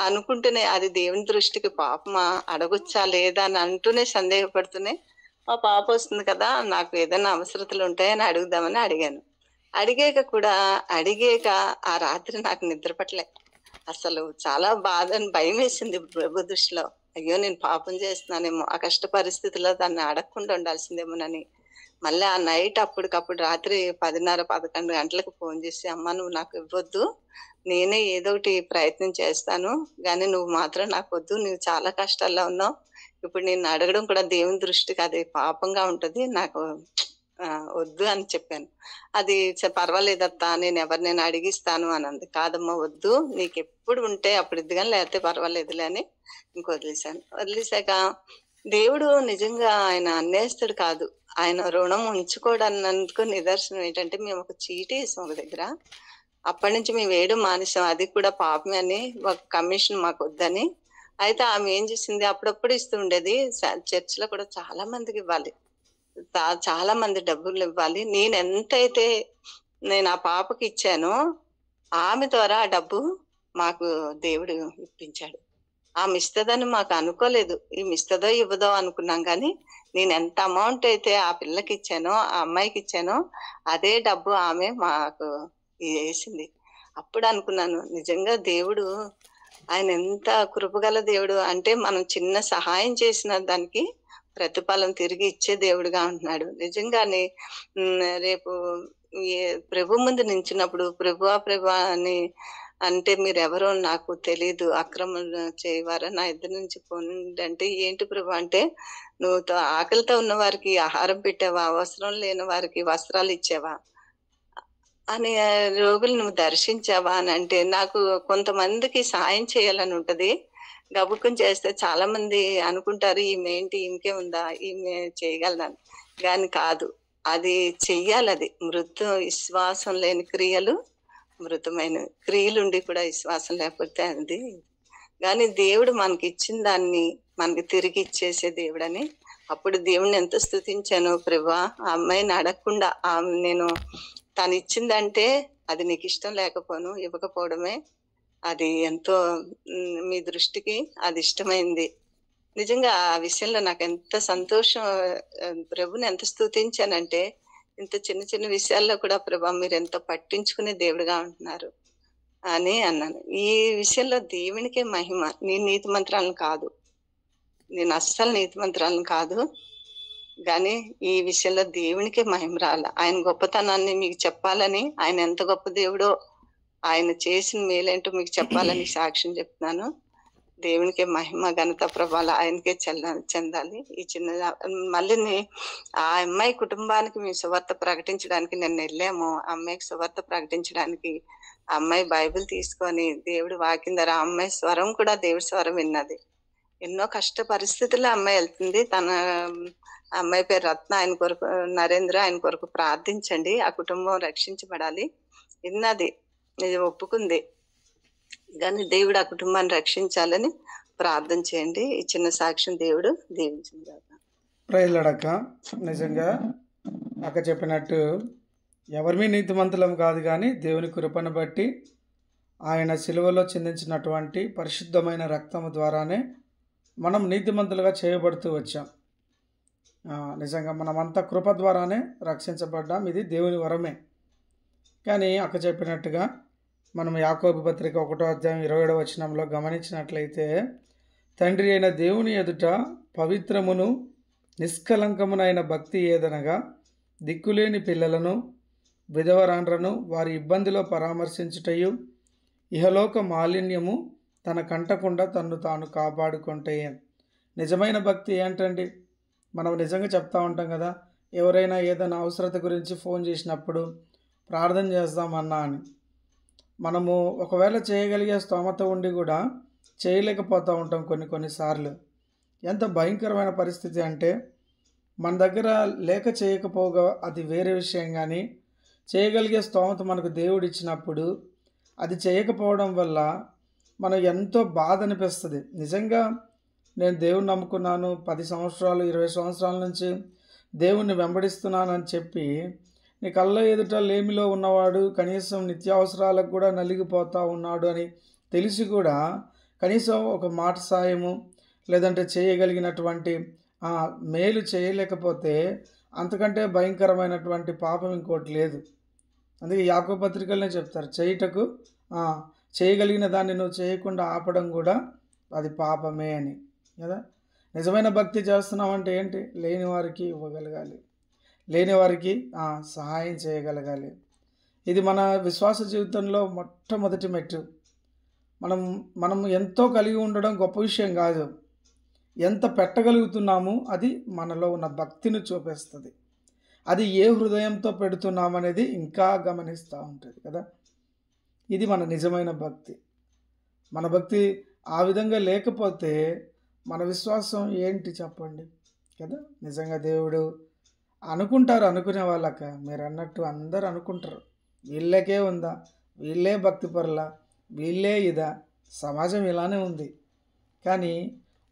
అనుకుంటూనే, అది దేవుని దృష్టికి పాపమా, అడగొచ్చా లేదా అని అంటూనే సందేహపడుతూనే, మా పాప వస్తుంది కదా, నాకు ఏదైనా అవసరతలు ఉంటాయని అడుగుదామని అడిగాను. అడిగాక ఆ రాత్రి నాకు నిద్ర పట్టలే. అసలు చాలా భయం వేసింది ప్రభు దృష్టిలో. అయ్యో నేను పాపం చేస్తున్నానేమో, ఆ కష్ట పరిస్థితుల్లో దాన్ని అడగకుండా ఉండాల్సిందేమోనని. మళ్ళీ ఆ నైట్ అప్పటికప్పుడు రాత్రి 10:30-11 గంటలకు ఫోన్ చేసి, అమ్మ నువ్వు నాకు ఇవ్వద్దు, నేనే ఏదో ఒకటి ప్రయత్నం చేస్తాను, కానీ నువ్వు మాత్రం నాకు వద్దు, నువ్వు చాలా కష్టాల్లో ఉన్నావు, ఇప్పుడు నేను అడగడం కూడా దేవుని దృష్టికి అది పాపంగా ఉంటుంది, నాకు వద్దు అని చెప్పాను. అది పర్వాలేదత్తా, నేను ఎవరినైనా అడిగిస్తాను అని అంది. కాదమ్మా వద్దు, నీకు ఎప్పుడు ఉంటే అప్పుడు ఇద్దు, కానీ లేకపోతే పర్వాలేదులే అని ఇంక వదిలేశాను. వదిలేశాక దేవుడు నిజంగా ఆయన అన్నేస్తాడు కాదు, ఆయన రుణం ఉంచుకోవడానికి నిదర్శనం ఏంటంటే, మేము ఒక చీటీ వేసాం ఒక దగ్గర. అప్పటి నుంచి మేము వేయడం మానేసాం. అది కూడా పాపమే అని, ఒక కమిషన్ మాకు వద్దని. అయితే ఆమె ఏం చేసింది, అప్పుడప్పుడు ఇస్తూ ఉండేది. చర్చిలో కూడా చాలా మందికి ఇవ్వాలి, చాలా మంది డబ్బులు ఇవ్వాలి. నేను ఎంతైతే నేను ఆ పాపకి ఇచ్చానో, ఆమె ద్వారా ఆ డబ్బు మాకు దేవుడు ఇప్పించాడు. ఆమె ఇస్తుందని మాకు అనుకోలేదు. ఈమె ఇస్తుందో ఇవ్వదో అనుకున్నాం, కానీ నేను ఎంత అమౌంట్ అయితే ఆ పిల్లకి ఇచ్చానో, ఆ అమ్మాయికి ఇచ్చానో, అదే డబ్బు ఆమె మాకు వేసింది. అప్పుడు అనుకున్నాను, నిజంగా దేవుడు ఆయన ఎంత కృపగల దేవుడు అంటే, మనం చిన్న సహాయం చేసిన దానికి ప్రతిఫలం తిరిగి ఇచ్చే దేవుడుగా ఉంటున్నాడు. నిజంగానే రేపు ప్రభు ముందు నించినప్పుడు, ప్రభువా అని అంటే, మీరెవరో నాకు తెలీదు, అక్రమం చేయవారా, నా ఇద్దరి నుంచి పోనండి అంటే, ఏంటి ప్రభు అంటే, నువ్వు ఆకలితో ఉన్న వారికి ఆహారం పెట్టావా, అవసరం లేని వారికి వస్త్రాలు ఇచ్చావా, అని రోగులు నువ్వు దర్శించావా అని అంటే, నాకు కొంతమందికి సాయం చేయాలని ఉంటది. గబుక్కుని చేస్తే చాలా మంది అనుకుంటారు, ఈమె ఏంటి, ఇంకే ఉందా, ఈమె చేయగలదని. కానీ కాదు, అది చెయ్యాలి. అది విశ్వాసం లేని క్రియలు మృతమైన క్రియలుండి కూడా విశ్వాసం లేకపోతే అది. కానీ దేవుడు మనకి ఇచ్చిన దాన్ని మనకి తిరిగి ఇచ్చేసే దేవుడని. అప్పుడు దేవుడిని ఎంత స్తుతించాను, ప్రభువా ఆ అమ్మాయిని అడగకుండా నేను తను ఇచ్చిందంటే అది నీకు ఇష్టం లేకపోను, ఇవ్వకపోవడమే అది ఎంతో మీ దృష్టికి అది ఇష్టమైంది. నిజంగా ఆ విషయంలో నాకు ఎంత సంతోషం, ప్రభుని ఎంత స్తుతించానంటే, ఇంత చిన్న చిన్న విషయాల్లో కూడా ప్రభా మీరు ఎంతో పట్టించుకునే దేవుడుగా ఉంటున్నారు అని అన్నాను. ఈ విషయంలో దేవునికే మహిమ. నేను నీతి మంత్రాలను కాదు, నేను అస్సలు నీతి మంత్రాలను కాదు, కానీ ఈ విషయంలో దేవునికే మహిమ రాల. ఆయన గొప్పతనాన్ని మీకు చెప్పాలని, ఆయన ఎంత గొప్ప దేవుడో, ఆయన చేసిన మేలేంటో మీకు చెప్పాలని సాక్ష్యం చెప్తున్నాను. దేవునికే మహిమ, ఘనత, ప్రభావాలు ఆయనకే చెందాలి. ఈ చిన్న మళ్ళీ ఆ అమ్మాయి కుటుంబానికి మేము సువార్త ప్రకటించడానికి నిన్న వెళ్ళాము. ఆ అమ్మాయికి సువార్త ప్రకటించడానికి ఆ అమ్మాయి బైబిల్ తీసుకొని దేవుడు వాక్యం ద్వారా, ఆ అమ్మాయి స్వరం కూడా దేవుడి స్వరం విన్నది. ఎన్నో కష్ట పరిస్థితుల్లో అమ్మాయి వెళ్తుంది. తన అమ్మాయి పేరు రత్న, ఆయన కొరకు నరేంద్ర, ఆయన కొరకు ప్రార్థించండి, ఆ కుటుంబం రక్షించబడాలి. విన్నది, ఇది ఒప్పుకుంది, కానీ దేవుడు ఆ కుటుంబాన్ని రక్షించాలని ప్రార్థన చేయండి. ఈ చిన్న సాక్ష్యం దేవుడు దీవించింది. ప్రైజ్ లార్డ్ అక్క. నిజంగా అక్క చెప్పినట్టు ఎవరిమీ నీతిమంతులం కాదు, కానీ దేవుని కృపను బట్టి ఆయన సిలువలో చిందించినటువంటి పరిశుద్ధమైన రక్తము ద్వారానే మనం నీతిమంతులుగా చేయబడుతూ వచ్చాం. నిజంగా మనమంతా కృప ద్వారానే రక్షించబడ్డాం. ఇది దేవుని వరమే. కానీ అక్క చెప్పినట్టుగా మనం యాకోబు పత్రిక 1వ అధ్యాయం 27వ వచనంలో గమనించినట్లయితే, తండ్రి అయిన దేవుని ఎదుట పవిత్రమును నిష్కలంకమునైన భక్తి ఏదనగా దిక్కులేని పిల్లలను విధవరాండ్రను వారి ఇబ్బందిలో పరామర్శించుటయు ఇహలోక మాలిన్యము తన కంటకుండా తన్ను తాను కాపాడుకుంటే. నిజమైన భక్తి ఏంటండి? మనం నిజంగా చెప్తా ఉంటాం కదా, ఎవరైనా ఏదైనా అవసరత గురించి ఫోన్ చేసినప్పుడు ప్రార్థన చేద్దామన్నా అని. మనము ఒకవేళ చేయగలిగే స్తోమత ఉండి కూడా చేయలేకపోతూ ఉంటాం కొన్నిసార్లు. ఎంత భయంకరమైన పరిస్థితి అంటే, మన దగ్గర లేక చేయకపోగా అది వేరే విషయం, కానీ చేయగలిగే స్తోమత మనకు దేవుడు ఇచ్చినప్పుడు అది చేయకపోవడం వల్ల మనం ఎంతో బాధ అనిపిస్తుంది. నిజంగా నేను దేవుని నమ్ముకున్నాను, 10 సంవత్సరాలు 20 సంవత్సరాల నుంచి దేవుణ్ణి వెంబడిస్తున్నానని చెప్పి నీ కళ్ళ ఎదుట లేమిలో ఉన్నవాడు కనీసం నిత్యావసరాలకు కూడా నలిగిపోతూ ఉన్నాడు అని తెలిసి కూడా కనీసం ఒక మాట సాయము లేదంటే చేయగలిగినటువంటి మేలు చేయలేకపోతే అంతకంటే భయంకరమైనటువంటి పాపం ఇంకోటి లేదు. అందుకే యాకోబు పత్రికలనే చెప్తారు, చేయగలిగిన దాన్ని నువ్వు చేయకుండా ఆపడం కూడా అది పాపమే అని కదా. నిజమైన భక్తి చేస్తున్నామంటే ఏంటి? లేని వారికి ఇవ్వగలగాలి, లేని వారికి సహాయం చేయగలగాలి. ఇది మన విశ్వాస జీవితంలో మొట్టమొదటి మెట్టు. మనం ఎంతో కలిగి ఉండడం గొప్ప విషయం కాదు, ఎంత పెట్టగలుగుతున్నాము అది మనలో ఉన్న భక్తిని చూపిస్తుంది. అది ఏ హృదయంతో పెడుతున్నామనేది ఇంకా గమనిస్తూ ఉంటుంది కదా. ఇది మన నిజమైన భక్తి. మన భక్తి ఆ విధంగా లేకపోతే మన విశ్వాసం ఏంటి చెప్పండి కదా. నిజంగా దేవుడు అనుకుంటారు, అనుకునే వాళ్ళక మీరు అన్నట్టు అందరూ అనుకుంటారు, వీళ్ళకే ఉందా, వీళ్ళే భక్తి పరులా, వీళ్ళే ఇదా, సమాజం ఇలానే ఉంది. కానీ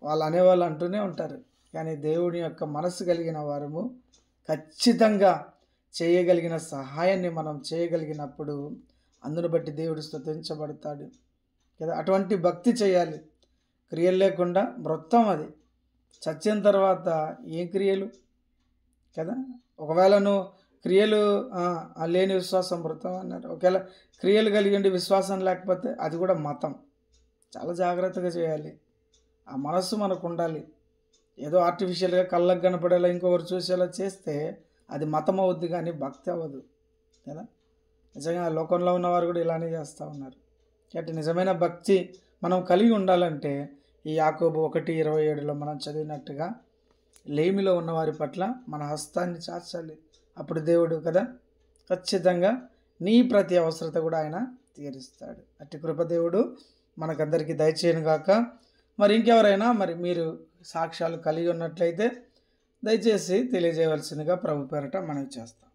వాళ్ళు అనేవాళ్ళు అంటూనే ఉంటారు. కానీ దేవుని యొక్క మనసు కలిగిన వారము ఖచ్చితంగా చేయగలిగిన సహాయాన్ని మనం చేయగలిగినప్పుడు అందును బట్టి దేవుడు స్తుతించబడతాడు కదా. అటువంటి భక్తి చేయాలి. క్రియలు లేకుండా మృతం, అది చచ్చిన తర్వాత ఏం క్రియలు కదా. ఒకవేళ నువ్వు క్రియలు లేని విశ్వాసం మృతం అన్నారు. ఒకవేళ క్రియలు కలిగి విశ్వాసం లేకపోతే అది కూడా మతం. చాలా జాగ్రత్తగా చేయాలి. ఆ మనస్సు మనకు ఉండాలి. ఏదో ఆర్టిఫిషియల్గా కళ్ళకు కనపడేలా ఇంకొకరు చూసేలా చేస్తే అది మతం అవుద్ది, కానీ భక్తి అవ్వదు కదా. నిజంగా లోకంలో ఉన్నవారు కూడా ఇలానే చేస్తూ ఉన్నారు. కాబట్టి నిజమైన భక్తి మనం కలిగి ఉండాలంటే ఈ యాకోబు 1:27లో మనం చదివినట్టుగా లేమిలో ఉన్నవారి పట్ల మన హస్తాన్ని చాచాలి. అప్పుడు దేవుడు కదా ఖచ్చితంగా నీ ప్రతి అవసరత కూడా ఆయన తీరుస్తాడు. అట్టి కృపదేవుడు మనకందరికీ దయచేయను గాక. మరి ఇంకెవరైనా మీరు సాక్ష్యాలు కలిగి ఉన్నట్లయితే దయచేసి తెలియజేయవలసిందిగా ప్రభు పేరట మనవి చేస్తాం.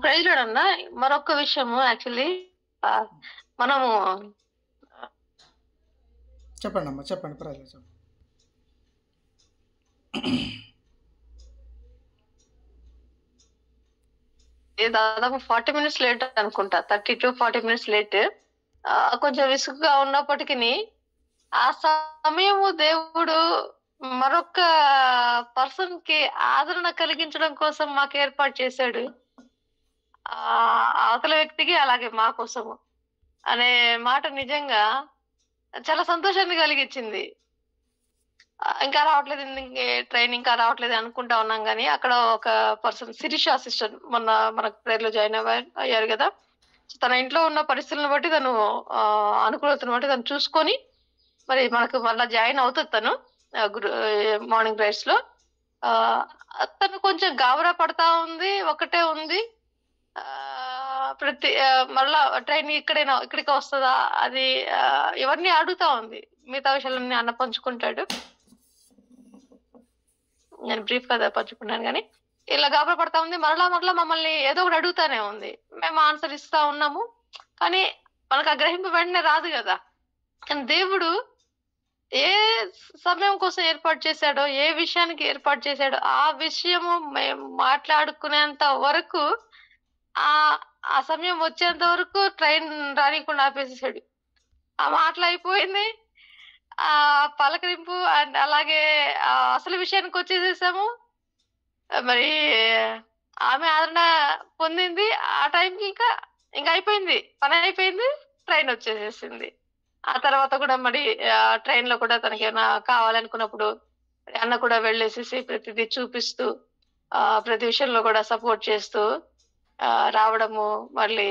ప్రైజ్ లార్డ్ అన్న, మరొక విషయము యాక్చువల్లీ మనము చెప్పండి అమ్మా, చెప్పండి. Praise Lord. దాదాపు 40 మినిట్స్ లేట్ అనుకుంటా, 30 to 40 మినిట్స్ లేట్. కొంచెం విసుగుగా ఉన్నప్పటికీ ఆ సమయము దేవుడు మరొక పర్సన్ కి ఆదరణ కలిగించడం కోసం మాకు ఏర్పాటు చేశాడు. అవతల వ్యక్తికి అలాగే మా కోసము అనే మాట నిజంగా చాలా సంతోషాన్ని కలిగించింది. ఇంకా రావట్లేదు, ట్రైన్ ఇంకా రావట్లేదు అనుకుంటా ఉన్నాం. కానీ అక్కడ ఒక పర్సన్ శిరీష సిస్టర్ మొన్న మనకు ప్రేయర్ లో జాయిన్ అయ్యారు కదా. తన ఇంట్లో ఉన్న పరిస్థితులను బట్టి తను అనుకూలతను బట్టి తను చూసుకొని మరి మనకు మళ్ళీ జాయిన్ అవుతుంది. తను మార్నింగ్ ప్రేయర్స్ లో తను కొంచెం గాబరా పడతా ఉంది. ఒకటే ఉంది, మళ్ళా ట్రైన్ ఇక్కడికి వస్తుందా అది ఎవరిని అడుగుతా ఉంది. మిగతా విషయాలన్నీ అన్న పంచుకుంటాడు, నేను బ్రీఫ్ గా పంచుకున్నాను. కానీ ఇలా గాబరా పడతా ఉంది, మరలా మమ్మల్ని ఏదో ఒకటి అడుగుతానే ఉంది. మేము ఆన్సర్ ఇస్తా ఉన్నాము, కానీ మనకు ఆ గ్రహింపు వెంటనే రాదు కదా. కానీ దేవుడు ఏ సమయం కోసం ఏర్పాటు చేశాడో, ఏ విషయానికి ఏర్పాటు చేశాడో ఆ విషయము మేము మాట్లాడుకునేంత వరకు ఆ ఆ సమయం వచ్చేంత వరకు ట్రైన్ రానికుండా ఆపేసేసాడు. ఆ మాటలు అయిపోయింది. ఆ పలకరింపు అండ్ అలాగే అసలు విషయానికి వచ్చేసేసాము. మరి ఆమె ఆదరణ పొందింది. ఆ టైంకి ఇంకా అయిపోయింది, పని అయిపోయింది, ట్రైన్ వచ్చేసేసింది. ఆ తర్వాత కూడా మరి ట్రైన్ లో కూడా తనకి ఏమైనా కావాలనుకున్నప్పుడు అన్న కూడా వెళ్ళేసేసి ప్రతిదీ చూపిస్తూ ప్రతి విషయంలో కూడా సపోర్ట్ చేస్తూ రావడము. మళ్ళీ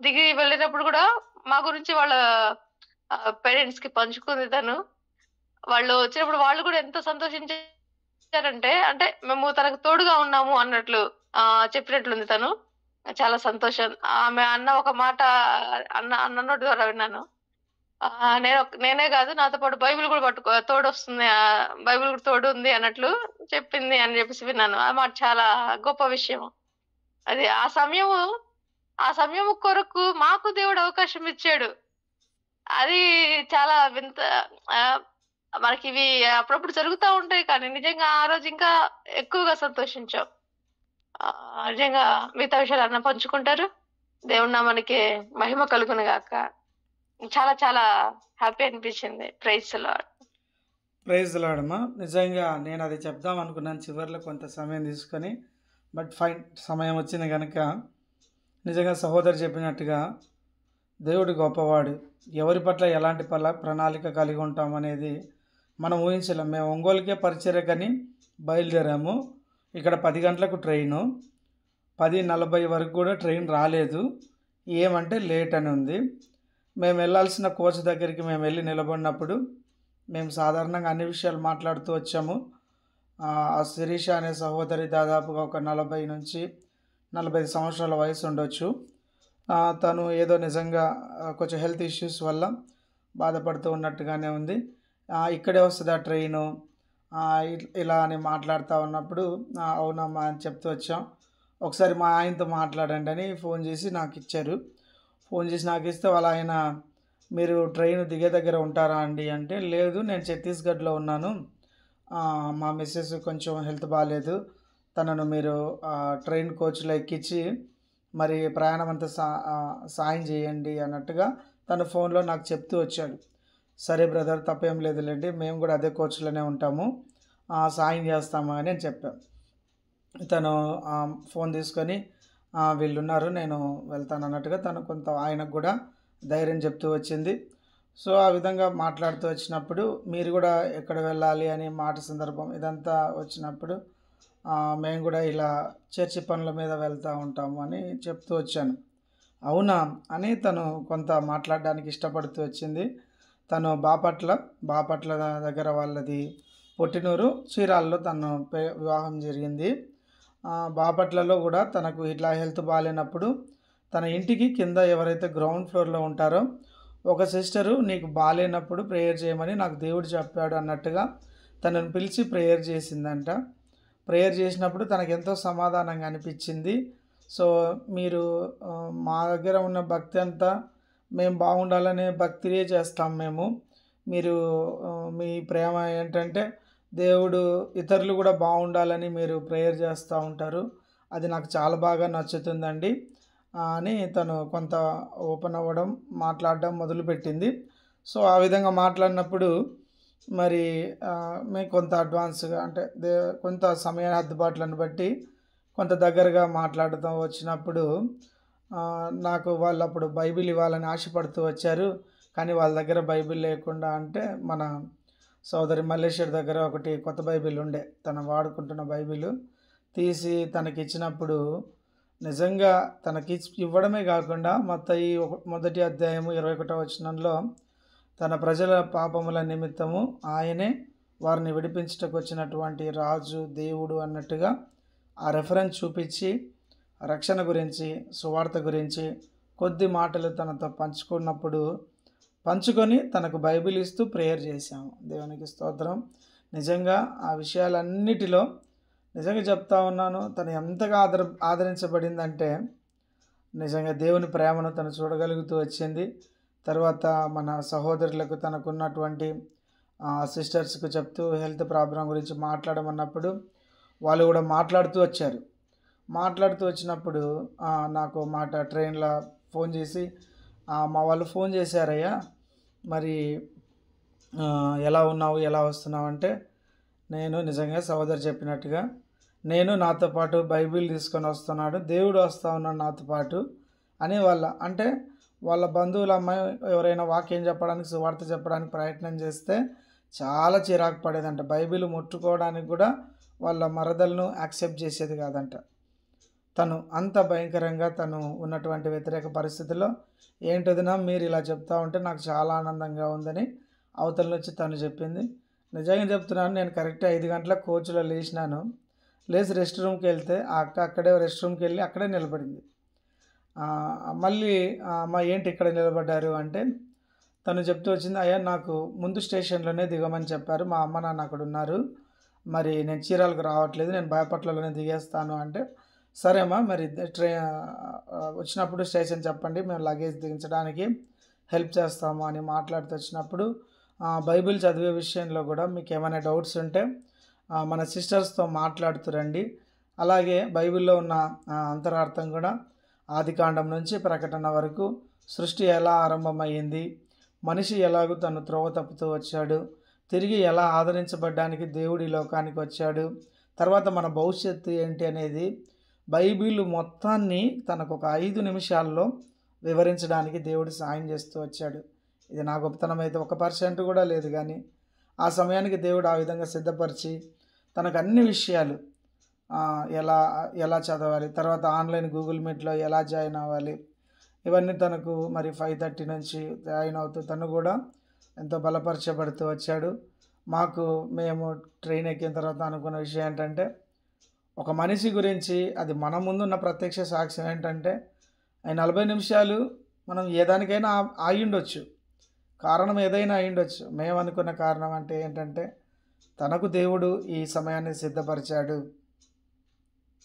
దిగి వెళ్ళినప్పుడు కూడా మా గురించి వాళ్ళ పేరెంట్స్ కి పంచుకుంది తను. వాళ్ళు వచ్చినప్పుడు వాళ్ళు కూడా ఎంత సంతోషించారంటే, అంటే మేము తనకు తోడుగా ఉన్నాము అన్నట్లు చెప్పినట్లుంది తను. చాలా సంతోషం. ఆమె అన్న ఒక మాట అన్న నోటి ద్వారా విన్నాను. నేనే కాదు, నాతో పాటు బైబిల్ కూడా తోడు వస్తుంది, బైబిల్ కూడా తోడు ఉంది అన్నట్లు చెప్పింది అని చెప్పేసి విన్నాను. ఆ మాట చాలా గొప్ప విషయం. అది ఆ సమయము కొరకు మాకు దేవుడు అవకాశం ఇచ్చాడు. అది చాలా వింత. మనకి ఇవి అప్పుడప్పుడు జరుగుతూ ఉంటాయి, కానీ నిజంగా ఆ రోజు ఇంకా ఎక్కువగా సంతోషించాం. నిజంగా మిగతా విషయాలు అన్న పంచుకుంటారు. దేవుడి నామానికి మహిమ కలుగును గాక. చాలా చాలా హ్యాపీ అనిపించింది. Praise lord. ప్రైజ్ లార్డ్ అమ్మా. నిజంగా నేను అది చెప్దాం అనుకున్నాను చివరిలో కొంత సమయం తీసుకొని, బట్ ఫైన్ సమయం వచ్చింది కనుక నిజంగా సహోదరు చెప్పినట్టుగా దేవుడు గొప్పవాడు. ఎవరి పట్ల ఎలాంటి ప్రణాళిక కలిగి ఉంటాం అనేది మనం ఊహించలేం. మేము ఒంగోలుకే పరిచర్యకని బయలుదేరాము. ఇక్కడ 10 గంటలకు ట్రైను, 10:40 వరకు కూడా ట్రైన్ రాలేదు. ఏమంటే లేట్ అని ఉంది. మేము వెళ్ళాల్సిన కోచ్ దగ్గరికి మేము వెళ్ళి నిలబడినప్పుడు మేము సాధారణంగా అన్ని విషయాలు మాట్లాడుతూ వచ్చాము. ఆ శిరీష అనే సహోదరి దాదాపుగా ఒక 40 నుంచి 45 సంవత్సరాల వయసు ఉండొచ్చు. తను ఏదో నిజంగా కొంచెం హెల్త్ ఇష్యూస్ వల్ల బాధపడుతూ ఉన్నట్టుగానే ఉంది. ఇక్కడే వస్తుంది ఆ ట్రైను ఇలా అని మాట్లాడుతూ ఉన్నప్పుడు అవునమ్మా అని చెప్తూ వచ్చాం. ఒకసారి మా ఆయనతో మాట్లాడండి అని ఫోన్ చేసి నాకు ఇచ్చారు. ఫోన్ చేసి నాకు ఇస్తే వాళ్ళ ఆయన, మీరు ట్రైన్ దిగే దగ్గర ఉంటారా అండి అంటే, లేదు నేను ఛత్తీస్గఢ్లో ఉన్నాను, మా మిస్సెస్ కొంచెం హెల్త్ బాగాలేదు, తనను మీరు ట్రైన్ కోచ్లో ఎక్కించి మరి ప్రయాణం అంతా సాయం చేయండి అన్నట్టుగా తన ఫోన్లో నాకు చెప్తూ వచ్చాడు. సరే బ్రదర్, తప్పేం లేదులేండి, మేము కూడా అదే కోచ్లోనే ఉంటాము, సాయం చేస్తాము అని నేను చెప్పాను. తను ఫోన్ తీసుకొని వీళ్ళు ఉన్నారు, నేను వెళ్తాను అన్నట్టుగా తను కొంత ఆయనకు కూడా ధైర్యం చెప్తూ వచ్చింది. సో ఆ విధంగా మాట్లాడుతూ వచ్చినప్పుడు మీరు కూడా ఎక్కడ వెళ్ళాలి అని మాట సందర్భం ఇదంతా వచ్చినప్పుడు మేము కూడా ఇలా చర్చి పనుల మీద వెళ్తూ ఉంటాము అని చెప్తూ వచ్చాను. అవునా అని తను కొంత మాట్లాడడానికి ఇష్టపడుతూ వచ్చింది. తను బాపట్ల దగ్గర వాళ్ళది పొట్టినూరు, చీరాల్లో తను వివాహం జరిగింది. బాపట్లలో కూడా తనకు ఇట్లా హెల్త్ బాగాలేనప్పుడు తన ఇంటికి కింద ఎవరైతే గ్రౌండ్ ఫ్లోర్లో ఉంటారో ఒక సిస్టరు నీకు బాగాలేనప్పుడు ప్రేయర్ చేయమని నాకు దేవుడు చెప్పాడు అన్నట్టుగా తనను పిలిచి ప్రేయర్ చేసిందంట. ప్రేయర్ చేసినప్పుడు తనకు ఎంతో సమాధానంగా అనిపించింది. సో మీరు మా దగ్గర ఉన్న భక్తి అంతా మేము బాగుండాలనే భక్తియే చేస్తాం మేము. మీరు మీ ప్రేమ ఏంటంటే దేవుడు ఇతరులు కూడా బాగుండాలని మీరు ప్రేయర్ చేస్తూ ఉంటారు, అది నాకు చాలా బాగా నచ్చుతుందండి అని తను కొంత ఓపెన్ అవ్వడం, మాట్లాడడం మొదలుపెట్టింది. సో ఆ విధంగా మాట్లాడినప్పుడు మరి మేము కొంత అడ్వాన్స్గా అంటే కొంత సమయ హద్దుబాట్లను బట్టి కొంత దగ్గరగా మాట్లాడుతూ వచ్చినప్పుడు నాకు వాళ్ళు అప్పుడు బైబిల్ ఇవ్వాలని ఆశపడుతూ వచ్చారు. కానీ వాళ్ళ దగ్గర బైబిల్ లేకుండా, అంటే మన సోదరి మల్లేశ్వరి దగ్గర ఒకటి కొత్త బైబిల్ ఉండే, తను వాడుకుంటున్న బైబిల్ తీసి తనకి ఇచ్చినప్పుడు నిజంగా తనకి ఇవ్వడమే కాకుండా మత్తయి 1వ అధ్యాయము 21వ వచనంలో తన ప్రజల పాపముల నిమిత్తము ఆయనే వారిని విడిపించుటకు వచ్చినటువంటి రాజు, దేవుడు అన్నట్టుగా ఆ రెఫరెన్స్ చూపించి రక్షణ గురించి, సువార్త గురించి కొద్ది మాటలు తనతో పంచుకొని తనకు బైబిల్ ఇస్తూ ప్రేయర్ చేశాము. దేవునికి స్తోత్రం. నిజంగా ఆ విషయాలన్నిటిలో నిజంగా చెప్తా ఉన్నాను, తను ఎంతగా ఆదరించబడిందంటే నిజంగా దేవుని ప్రేమను తను చూడగలుగుతూ వచ్చింది. తర్వాత మన సహోదరులకు తనకున్నటువంటి సిస్టర్స్కు చెప్తూ హెల్త్ ప్రాబ్లం గురించి మాట్లాడమన్నప్పుడు వాళ్ళు కూడా మాట్లాడుతూ వచ్చారు. మాట్లాడుతూ వచ్చినప్పుడు నాకు మాట ట్రైన్లో ఫోన్ చేసి మా వాళ్ళు ఫోన్ చేశారయ్యా, మరి ఎలా ఉన్నావు, ఎలా వస్తున్నావు అంటే, నేను నిజంగా సహోదరు చెప్పినట్టుగా నేను నాతో పాటు బైబిల్ తీసుకొని వస్తున్నాడు, దేవుడు వస్తూ ఉన్నాడు నాతో పాటు అని అంటే వాళ్ళ బంధువుల అమ్మాయి ఎవరైనా వాక్యం చెప్పడానికి, సువార్త చెప్పడానికి ప్రయత్నం చేస్తే చాలా చిరాకు పడేదంట. బైబిల్ ముట్టుకోవడానికి కూడా వాళ్ళ మరదలను యాక్సెప్ట్ చేసేది కాదంట. తను అంత భయంకరంగా తను ఉన్నటువంటి వ్యతిరేక పరిస్థితుల్లో, ఏంటదినా మీరు ఇలా చెప్తా ఉంటే నాకు చాలా ఆనందంగా ఉందని అవతల నుంచి తను చెప్పింది. నిజంగా చెప్తున్నాను, నేను కరెక్ట్ 5 గంటలకు కోచ్లో లేచినాను. లేచి రెస్ట్ రూమ్కి వెళ్తే ఆ అక్క అక్కడే రెస్ట్ రూమ్కి వెళ్ళి అక్కడే నిలబడింది. మళ్ళీ అమ్మ ఏంటి ఇక్కడ నిలబడ్డారు అంటే, తను చెప్తూ వచ్చింది, అయ్యా నాకు ముందు స్టేషన్లోనే దిగమని చెప్పారు, మా అమ్మ నాన్న అక్కడ ఉన్నారు, మరి నేను చీరాలకు రావట్లేదు, నేను బాపట్లలోనే దిగేస్తాను అంటే, సరే అమ్మా మరి వచ్చినప్పుడు స్టేషన్ చెప్పండి, మేము లగేజ్ దించడానికి హెల్ప్ చేస్తాము అని మాట్లాడుతూ వచ్చినప్పుడు, బైబిల్ చదివే విషయంలో కూడా మీకు ఏమైనా డౌట్స్ ఉంటే మన సిస్టర్స్తో మాట్లాడుతురండి. అలాగే బైబిల్లో ఉన్న అంతరార్థం కూడా ఆదికాండం నుంచి ప్రకటన వరకు సృష్టి ఎలా ఆరంభమయ్యింది, మనిషి ఎలాగూ తను త్రోవ తప్పుతూ వచ్చాడు, తిరిగి ఎలా ఆదరించబడ్డానికి దేవుడి లోకానికి వచ్చాడు, తర్వాత మన భవిష్యత్తు ఏంటి అనేది బైబిల్ మొత్తాన్ని తనకు ఒక 5 నిమిషాల్లో వివరించడానికి దేవుడు సాయం చేస్తూ వచ్చాడు. ఇది నా గొప్పతనం అయితే 1% కూడా లేదు, కానీ ఆ సమయానికి దేవుడు ఆ విధంగా సిద్ధపరిచి తనకు అన్ని విషయాలు ఎలా చదవాలి, తర్వాత ఆన్లైన్ గూగుల్ మీట్లో ఎలా జాయిన్ అవ్వాలి, ఇవన్నీ తనకు మరి 5:30 నుంచి జాయిన్ అవుతూ తను కూడా ఎంతో బలపరచబడుతూ వచ్చాడు. మేము ట్రైన్ ఎక్కిన తర్వాత అనుకున్న విషయం ఏంటంటే, ఒక మనిషి గురించి అది మన ముందున్న ప్రత్యక్ష సాక్ష్యం ఏంటంటే, 40 నిమిషాలు మనం ఏదానికైనా ఆగిండొచ్చు, కారణం ఏదైనా అయ్యుండొచ్చు. మేము అనుకున్న కారణం అంటే ఏంటంటే, తనకు దేవుడు ఈ సమయాన్ని సిద్ధపరిచాడు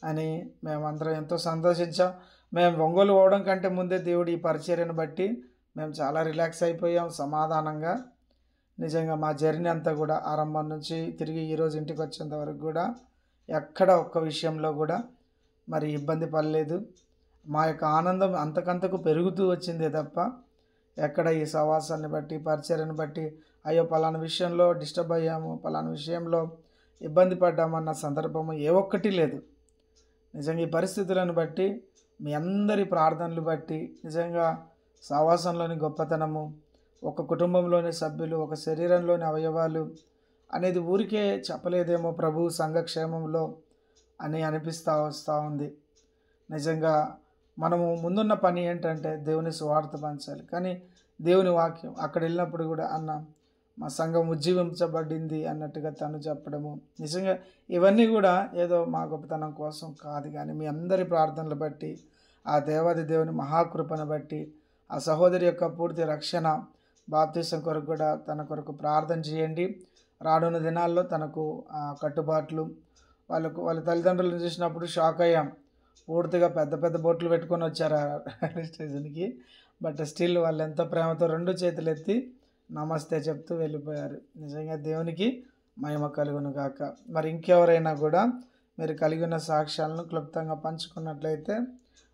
అని మేమందరం ఎంతో సంతోషించాం. మేము ఒంగోలు పోవడం కంటే ముందే దేవుడు ఈ పరిచర్యను బట్టి మేము చాలా రిలాక్స్ అయిపోయాం, సమాధానంగా. నిజంగా మా జర్నీ అంతా కూడా ఆరంభం నుంచి తిరిగి ఈరోజు ఇంటికి వచ్చేంత వరకు కూడా ఎక్కడ ఒక్క విషయంలో కూడా మరి ఇబ్బంది పడలేదు. మా యొక్క ఆనందం అంతకంతకు పెరుగుతూ వచ్చిందే తప్ప ఎక్కడ ఈ సహవాసాన్ని బట్టి, పరిచర్యను బట్టి అయ్యో పలానా విషయంలో డిస్టర్బ్ అయ్యాము, పలానా విషయంలో ఇబ్బంది పడ్డామన్న సందర్భము ఏ ఒక్కటి లేదు. నిజంగా ఈ పరిస్థితులను బట్టి, మీ అందరి ప్రార్థనలు బట్టి, నిజంగా సహవాసంలోని గొప్పతనము, ఒక కుటుంబంలోని సభ్యులు, ఒక శరీరంలోని అవయవాలు అనేది ఊరికే చెప్పలేదేమో ప్రభు సంఘక్షేమంలో అని అనిపిస్తూ వస్తూ ఉంది. నిజంగా మనము ముందున్న పని ఏంటంటే దేవుని సువార్త పంచాలి. కానీ దేవుని వాక్యం అక్కడ వెళ్ళినప్పుడు కూడా మా సంఘం ఉజ్జీవించబడింది అన్నట్టుగా తను చెప్పడము, నిజంగా ఇవన్నీ కూడా ఏదో మా గొప్పతనం కోసం కాదు, కానీ మీ అందరి ప్రార్థనలు బట్టి, ఆ దేవాది దేవుని మహాకృపను బట్టి, ఆ సహోదరి యొక్క పూర్తి రక్షణ, బాప్తిసం కొరకు కూడా తన కొరకు ప్రార్థన చేయండి. రానున్న దినాల్లో తనకు కట్టుబాట్లు, వాళ్ళ తల్లిదండ్రులను చూసినప్పుడు షాక్ అయ్యాం. పూర్తిగా పెద్ద పెద్ద బొట్లు పెట్టుకొని వచ్చారు రైల్వే స్టేషన్కి. బట్ స్టిల్ వాళ్ళు ఎంతో ప్రేమతో 2 చేతులు ఎత్తి నమస్తే చెప్తూ వెళ్ళిపోయారు. నిజంగా దేవునికి మహిమ కలుగును గాక. మరి ఇంకెవరైనా కూడా మీరు కలిగి ఉన్న సాక్ష్యాలను క్లుప్తంగా పంచుకున్నట్లయితే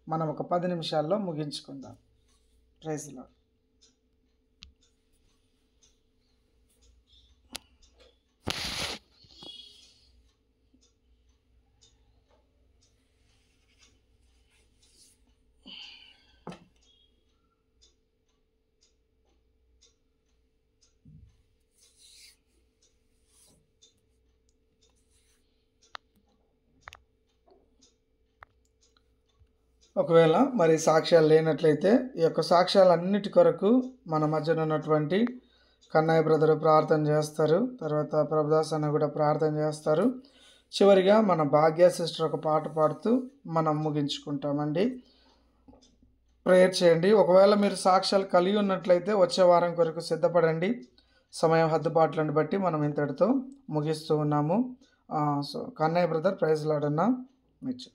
మనం ఒక 10 నిమిషాల్లో ముగించుకుందాం. Praise the Lord. ఒకవేళ మరి సాక్ష్యాలు లేనట్లయితే ఈ యొక్క సాక్ష్యాలన్నిటి కొరకు మన మధ్యన ఉన్నటువంటి కన్నయ్య బ్రదరు ప్రార్థన చేస్తారు, తర్వాత ప్రభుదాస్ అన్న కూడా ప్రార్థన చేస్తారు. చివరిగా మన భాగ్య సిస్టర్ ఒక పాట పాడుతూ మనం ముగించుకుంటామండి. ప్రేయర్ చేయండి. ఒకవేళ మీరు సాక్ష్యాలు కలిగి ఉన్నట్లయితే వచ్చే వారం కొరకు సిద్ధపడండి. సమయం హద్దుబాట్లను బట్టి మనం ఇంతటితో ముగిస్తూ ఉన్నాము. So Kannayya brother, praise Lord అన్న. మెచ్చు.